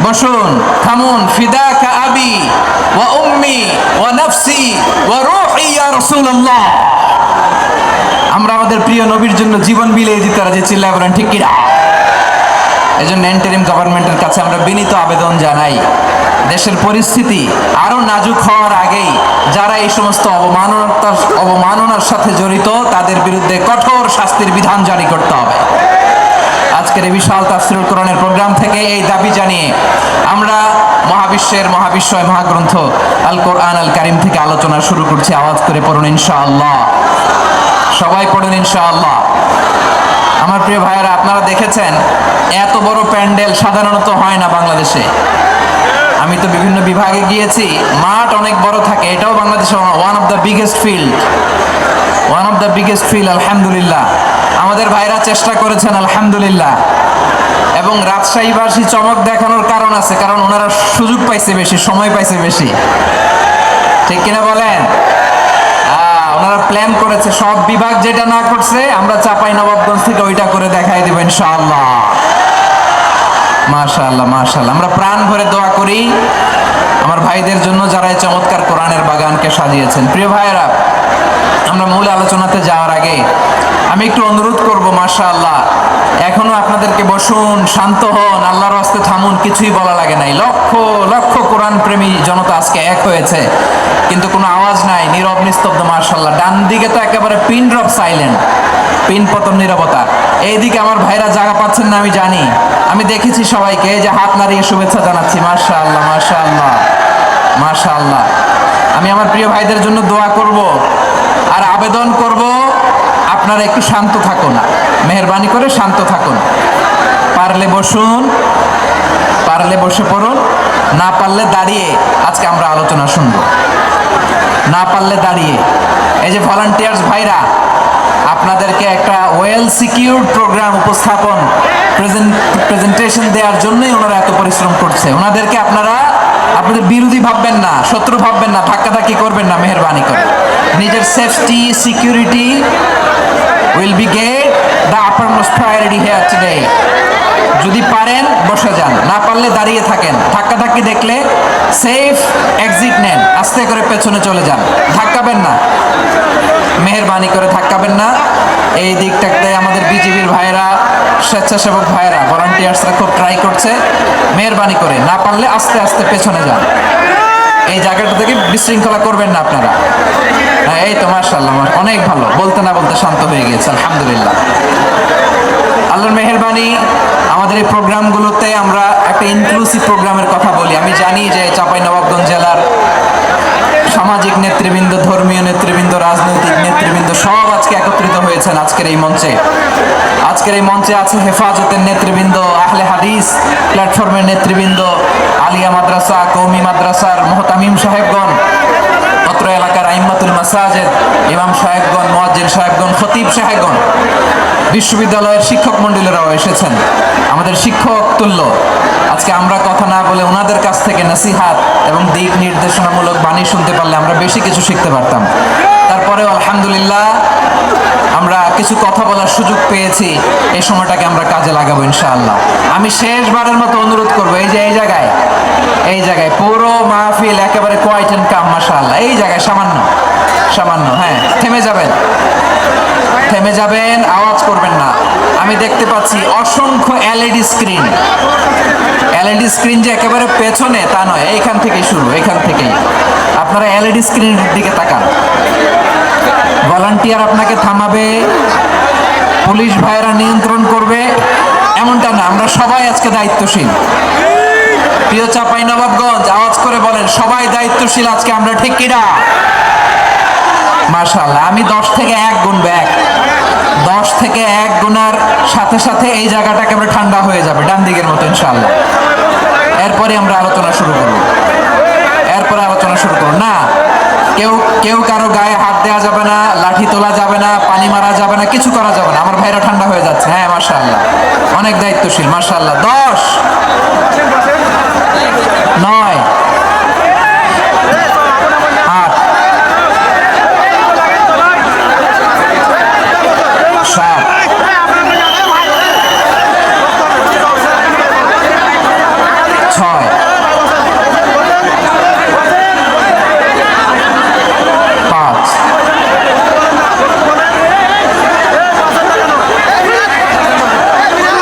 বসুন, থামুন। ফিদাকা আবি ওয়া উম্মি ওয়া নাফসি ওয়া রূহি ইয়া রাসূলুল্লাহ। আমরা আমাদের প্রিয় নবীর জন্য জীবন বিলিয়ে দিতে রাজি। চিল্লায় বলেন ঠিক কিনা? এজন্য ইন্টারিম গভর্নমেন্টের কাছে আমরা বিনীত আবেদন জানাই, দেশের পরিস্থিতি আরো নাজুক হওয়ার আগেই যারা এই সমস্ত অবমাননার সাথে জড়িত তাদের বিরুদ্ধে কঠোর শাস্তির বিধান জারি করতে হবে। আজকের এই বিশাল তাফসীরুল কোরআনের প্রোগ্রাম থেকে এই দাবি জানিয়ে আমরা মহাবিশ্বের মহাবিশ্বয় মহাগ্রন্থ আল কোরআন আল কারীম থেকে আলোচনা শুরু করছি। আওয়াজ করে পড়ুন ইনশাআল্লাহ। সবাই পড়ুন ইনশাআল্লাহ। আমার প্রিয় ভাইয়েরা, আপনারা দেখেছেন এত বড় প্যান্ডেল সাধারণত হয় না বাংলাদেশে। আমি তো বিভিন্ন বিভাগে গিয়েছি, মাঠ অনেক বড় থাকে। এটাও বাংলাদেশে one of the biggest field. আলহামদুলিল্লাহ, আমাদের ভাইরা চেষ্টা করেছেন আলহামদুলিল্লাহ। এবং রাজশাহীবাসী চমক দেখানোর কারণ আছে, কারণ ওনারা সুযোগ পাইছে বেশি, সময় পাইছে বেশি। ঠিক কিনা বলেন? ওনারা প্ল্যান করেছে, সব বিভাগ যেটা না করছে আমরা চাঁপাইনবাবগঞ্জ থেকে ওইটা করে দেখাই দেব ইনশাআল্লাহ। মাশাআল্লাহ, মাশাআল্লাহ। আমরা প্রাণ ভরে দোয়া করি আমার ভাইদের জন্য যারা এই চমৎকার কোরআনের বাগানকে সাজিয়েছেন। প্রিয় ভাইয়েরা, আমরা মূল আলোচনাতে যাওয়ার আগে আমি একটু অনুরোধ করব, মাশাআল্লাহ, এখনো আপনাদেরকে বসুন, শান্ত হন, আল্লাহর রাস্তে থামুন, কিছুই বলা লাগে নাই। লক্ষ লক্ষ কোরআন প্রেমী জনতা আজকে এক হয়েছে, কিন্তু কোনো আওয়াজ নাই, নীরব নিস্তব্ধ। মাশাআল্লাহ, ডান দিকে তো একেবারে পিন ড্রপ সাইলেন্ট, পিন পতন নীরবতা। এইদিকে আমার ভাইরা জায়গা পাচ্ছেন না আমি জানি, আমি দেখেছি সবাইকে, এই যে হাত নাড়িয়ে শুভেচ্ছা জানাচ্ছি। মাশাআল্লাহ, মাশাআল্লাহ, মাশাআল্লাহ। আমি আমার প্রিয় ভাইদের জন্য দোয়া করব আর আবেদন করব, আপনারা একটু শান্ত থাকুন, মেহেরবানি করে শান্ত থাকুন। পারলে বসুন, পারলে বসে পড়ুন, না পারলে দাঁড়িয়ে আজকে আমরা আলোচনা শুনবো। না পারলে দাঁড়িয়ে। এই যে ভলান্টিয়ার্স ভাইরা, আপনাদেরকে একটা ওয়েল সিকিউরড প্রোগ্রাম উপস্থাপন প্রেজেন্টেশন দেওয়ার জন্যই ওনারা এত পরিশ্রম করছে। ওনাদেরকে আপনারা আপনাদের বিরোধী ভাববেন না, শত্রু ভাববেন না, ধাক্কাধাক্কি করবেন না, মেহেরবানি করে। নিজের safety, security will be get the uppermost priority here today. যদি পারেন বসে যান, না পারলে দাঁড়িয়ে থাকেন। ধাক্কাধাক্কি দেখলে সেফ এক্সিট নেন, আস্তে করে পেছনে চলে যান, ধাক্কাবেন না, মেহেরবানি করে ধাক্কাবেন না। এই দিকটাতে আমাদের বিজিবির ভাইরা, স্বেচ্ছাসেবক ভাইরা, ভলান্টিয়ার্সরা খুব ট্রাই করছে। মেহেরবানি করে না পারলে আস্তে আস্তে পেছনে যান। এই জায়গাটা থেকে বিশৃঙ্খলা করবেন না আপনারা। হ্যাঁ, এই তো মাশাআল্লাহ, অনেক ভালো, বলতে না বলতে শান্ত হয়ে গিয়েছে, আলহামদুলিল্লাহ। আল্লাহর মেহেরবানি, আমাদের এই প্রোগ্রামগুলোতে আমরা একটা ইনক্লুসিভ প্রোগ্রামের কথা বলি। আমি জানি যে চাঁপাইনবাবগঞ্জ জেলার সামাজিক নেতৃবৃন্দ, ধর্মীয় নেতৃবৃন্দ, রাজনৈতিক নেতৃবৃন্দ সব আজকে একত্রিত হয়েছেন আজকের এই মঞ্চে। আজকের এই মঞ্চে আছে হেফাজতের নেতৃবৃন্দ, আহলে হাদিস প্ল্যাটফর্মের নেতৃবৃন্দ, আলিয়া মাদ্রাসা, কওমি মাদ্রাসার মুহতামিম সাহেবগণ, অত্র এলাকার আইম্মাতুল মাসাজিদ, ইমাম সাহেবগণ, মুয়াজ্জিন সাহেবগণ, খতিব সাহেবগণ, বিশ্ববিদ্যালয়ের শিক্ষক মণ্ডলীরাও এসেছেন, আমাদের শিক্ষক তুল্য। আজকে আমরা কথা না বলে ওনাদের কাছ থেকে নসিহাত এবং দিক নির্দেশনামূলক বাণী শুনতে পারলে আমরা বেশি কিছু শিখতে পারতাম। তারপরেও আলহামদুলিল্লাহ আমরা কিছু কথা বলার সুযোগ পেয়েছি, এই সময়টাকে আমরা কাজে লাগাবো ইনশাআল্লাহ। আমি শেষবারের মতো অনুরোধ করবো, এই যে এই জায়গায় পুরো মাহফিল একেবারে কোয়াইট এন্ড কাম, মাশাআল্লাহ। এই জায়গায় সামান্য হ্যাঁ, থেমে যাবেন, আওয়াজ করবেন না। আমি দেখতে পাচ্ছি অসংখ্য এলইডি স্ক্রিন, যে একেবারে পেছনে তা নয়, এইখান থেকেই শুরু, এইখান থেকেই আপনারা এলইডি স্ক্রিনের দিকে তাকান। ভলান্টিয়ার আপনাকে থামাবে, পুলিশ ভাইরা নিয়ন্ত্রণ করবে, এমনটা না। আমরা সবাই আজকে দায়িত্বশীল। প্রিয় চাঁপাইনবাবগঞ্জ, আওয়াজ করে বলেন, সবাই দায়িত্বশীল আজকে আমরা, ঠিক কিনা? মাশাআল্লাহ। আমি 10 থেকে 1 গুনবো, 10 থেকে 1 গুনার সাথে সাথে এই জায়গাটা একেবারে ঠান্ডা হয়ে যাবে, ডান দিকের মতো ইনশাআল্লাহ। এরপরে আমরা আলোচনা শুরু করব। না, কেউ কারো গায়ে হাত দেওয়া যাবে না, লাঠি তোলা যাবে না, পানি মারা যাবে না, কিছু করা যাবে না। আমার ভাইরা ঠান্ডা হয়ে যাচ্ছে। হ্যাঁ মাশাআল্লাহ, অনেক দায়িত্বশীল, মাশাআল্লাহ। 10, 9, 8, 7, 6, 5,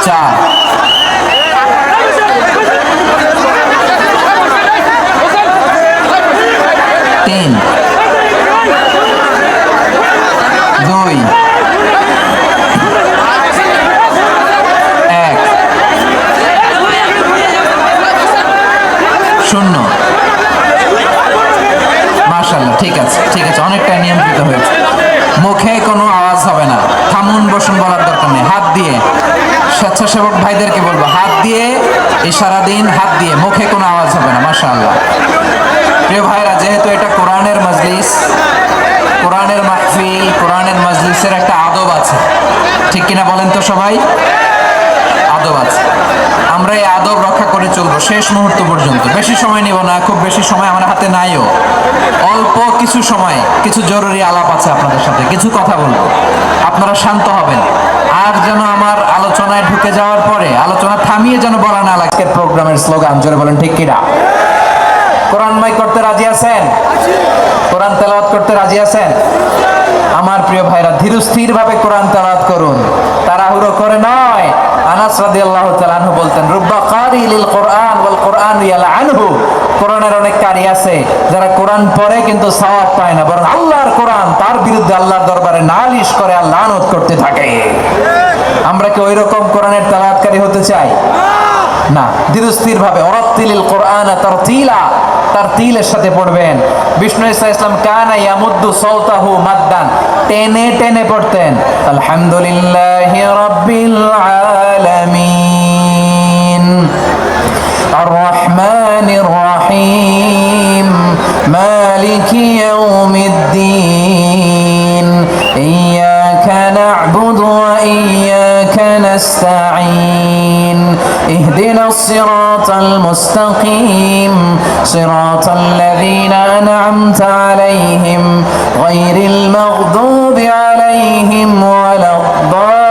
4, 3, 2, 1, 0। মাশাআল্লাহ, ঠিক আছে, অনেকটা নিয়ন্ত্রিত হয়েছে। মুখে কোনো আওয়াজ হবে না, থামুন বসুন বলার দরকার নেই। হাত দিয়ে, স্বেচ্ছাসেবক ভাইদেরকে বলবো, হাত দিয়ে ইশারা দিন, হাত দিয়ে, মুখে কোনো আওয়াজ হবে না। মাশাআল্লাহ। প্রিয় ভাইরা, যেহেতু এটা কোরআনের মজলিস, কোরআনের মাহফিল, কোরআনের মজলিসের একটা আদব আছে, ঠিক কিনা বলেন তো সবাই? আদব আছে। আমরা এই আদব রক্ষা করে চলবো শেষ মুহূর্ত পর্যন্ত। বেশি সময় নিব না, খুব বেশি সময় আমার হাতে নাইও। অল্প কিছু সময়, কিছু জরুরি আলাপ আছে আপনাদের সাথে, কিছু কথা বলবো, আপনারা শান্ত হবেন। আর যেন আমার আলোচনায় ঢুকে যাওয়ার পরে আলোচনা থামিয়ে যেন বলা না লাগে। প্রোগ্রামের স্লোগান জোরে বলেন, ঠিক কিনা? কোরআন মাই করতে রাজি আছেন? কোরআন তেলাওয়াত করতে রাজি আছেন? আমার প্রিয় ভাইরা, ধীরস্থির ভাবে কোরআন তেলাওয়াত করুন, তাড়াহুড়ো করে নয়। আনাস রাদিয়াল্লাহু তাআলা আনহু বলতেন, রুব্বা কারি লিল কোরআন ওয়াল কোরআন ইয়ালআনহু। কোরআনের অনেক কারি আছে যারা কোরআন পড়ে কিন্তু সওয়াব পায় না, বরং আল্লাহর কোরআন তার বিরুদ্ধে আল্লাহর দরবারে নালিশ করে আর লানত করতে থাকে। আমরা কি ওই রকম কোরআনের তেলাওয়াতকারী হতে চাই? না। ধীরস্থির ভাবে, ওয়ারাত্তিলিল কোরআন তারতিলা, তারতিলের সাথে পড়বেন। বিষ্ণু ইসা ইসলাম কানা ইয়ামুদ্দু সাওতাহু মাদ্দান, টেনে টেনে পড়তেন। আলহামদুলিল্লাহি রাব্বিল আলামিন আর রহমানির রহিম মালিকি ইয়াউমিদ্দিন ইয়্যাকা না'বুদু ওয়া ইয়্যাকা নাস্তাঈন ইহদিনাস সিরাতাল মুস্তাকিম সিরাতাল লাযীনা আন'আমতা আলাইহিম গায়রিল মাগদুবি আলাইহিম ওয়ালাদ-দাল্লিন।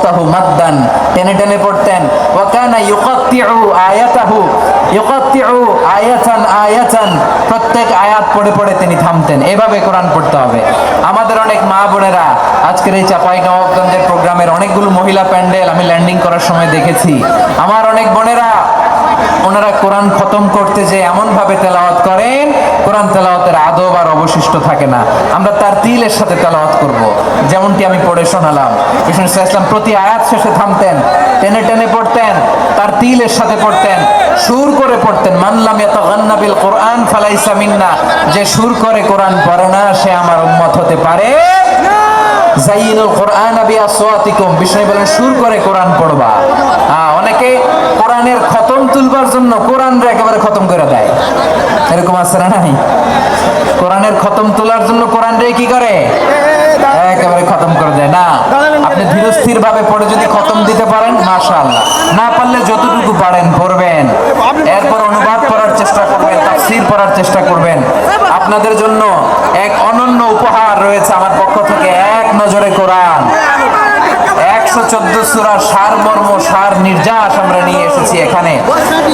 সুরাতাহু মাদ্দান, টেনে টেনে পড়তেন। ওয়া কানা ইউকাত্তিউ আয়াতাহু, ইউকাত্তিউ আয়াতান আয়াতান, প্রত্যেক আয়াত পড়ে পড়ে তিনি থামতেন। এভাবে কোরআন পড়তে হবে। আমাদের অনেক মা বোনেরা আজকের এই চাঁপাইনবাবগঞ্জের প্রোগ্রামের অনেকগুলো মহিলা প্যান্ডেল আমি ল্যান্ডিং করার সময় দেখেছি। আমার অনেক বোনেরা ওনারা কোরআন খতম করতে যে এমন ভাবে তেলাওয়াত করেন, কোরআন তেলাওয়াতের আদব আর অবশিষ্ট থাকে না। আমরা তার তিলের সাথে তেলাওয়াত করব, যেমনটি আমি পড়ে শোনালাম। বিষ্ণু ইসলাম প্রতি আয়াত শেষে থামতেন, টেনে টেনে পড়তেন, তার তিলের সাথে পড়তেন, সুর করে পড়তেন। মানলাম ইয়াতাগান্না বিল কোরআন ফালাইসা মিন্না, যে সুর করে কোরআন পড়ে না সে আমার উম্মত হতে পারে জাইনুল কোরআন বিআসওয়াতিকুম, বিষ্ণু বলেন সুর করে কোরআন পড়বা। অনেকে কোরআনের খতম তুলবার জন্য কোরআনরে একেবারে খতম করে দেয়, এরকম আছে না নাই? কোরআনের খতম তোলার জন্য কোরআনরে কি করে একেবারে খতম করে দেয়। না, আপনি ধীরস্থির ভাবে পড়ে যদি খতম দিতে পারেন মাশাআল্লাহ, না পারলে যতটুকু পারেন পড়বেন, এরপর অনুবাদ করার চেষ্টা করবেন, তাফসীর পড়ার চেষ্টা করবেন। আপনাদের জন্য এক অনন্য উপহার রয়েছে আমার পক্ষ থেকে, এক নজরে কোরআন 114 সূরার সারমর্ম, সার নির্যাস আমরা নিয়ে এসেছি এখানে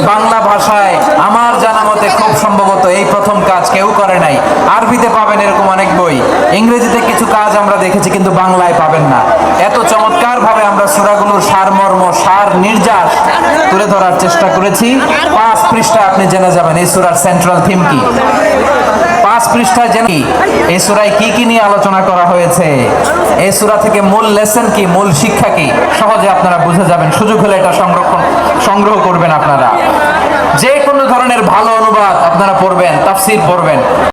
বাংলা ভাষায়। আমার জানা মতে খুব সম্ভবত এই প্রথম কাজ, কেউ করে নাই। আরবিতে পাবেন এরকম অনেক বই, ইংরেজিতে কিছু কাজ আমরা দেখেছি, কিন্তু বাংলায় পাবেন না। এত চমৎকার ভাবে আমরা সূরাগুলোর সারমর্ম, সার নির্যাস তুলে ধরার চেষ্টা করেছি। 5 পৃষ্ঠা আপনি জেনে যাবেন এই সূরার সেন্ট্রাল থিম কি। 5 পৃষ্ঠায় জেনে এই সূরায় কি কি নিয়ে আলোচনা করা হয়েছে, এই সূরা থেকে মূল লেসন কি, মূল শিক্ষা কি, সহজে আপনারা বুঝে যাবেন। সুযোগ হলে এটা সংগ্রহ করবেন। আপনারা যে কোনো ধরনের ভালো অনুবাদ আপনারা পড়বেন, তাফসীর পড়বেন।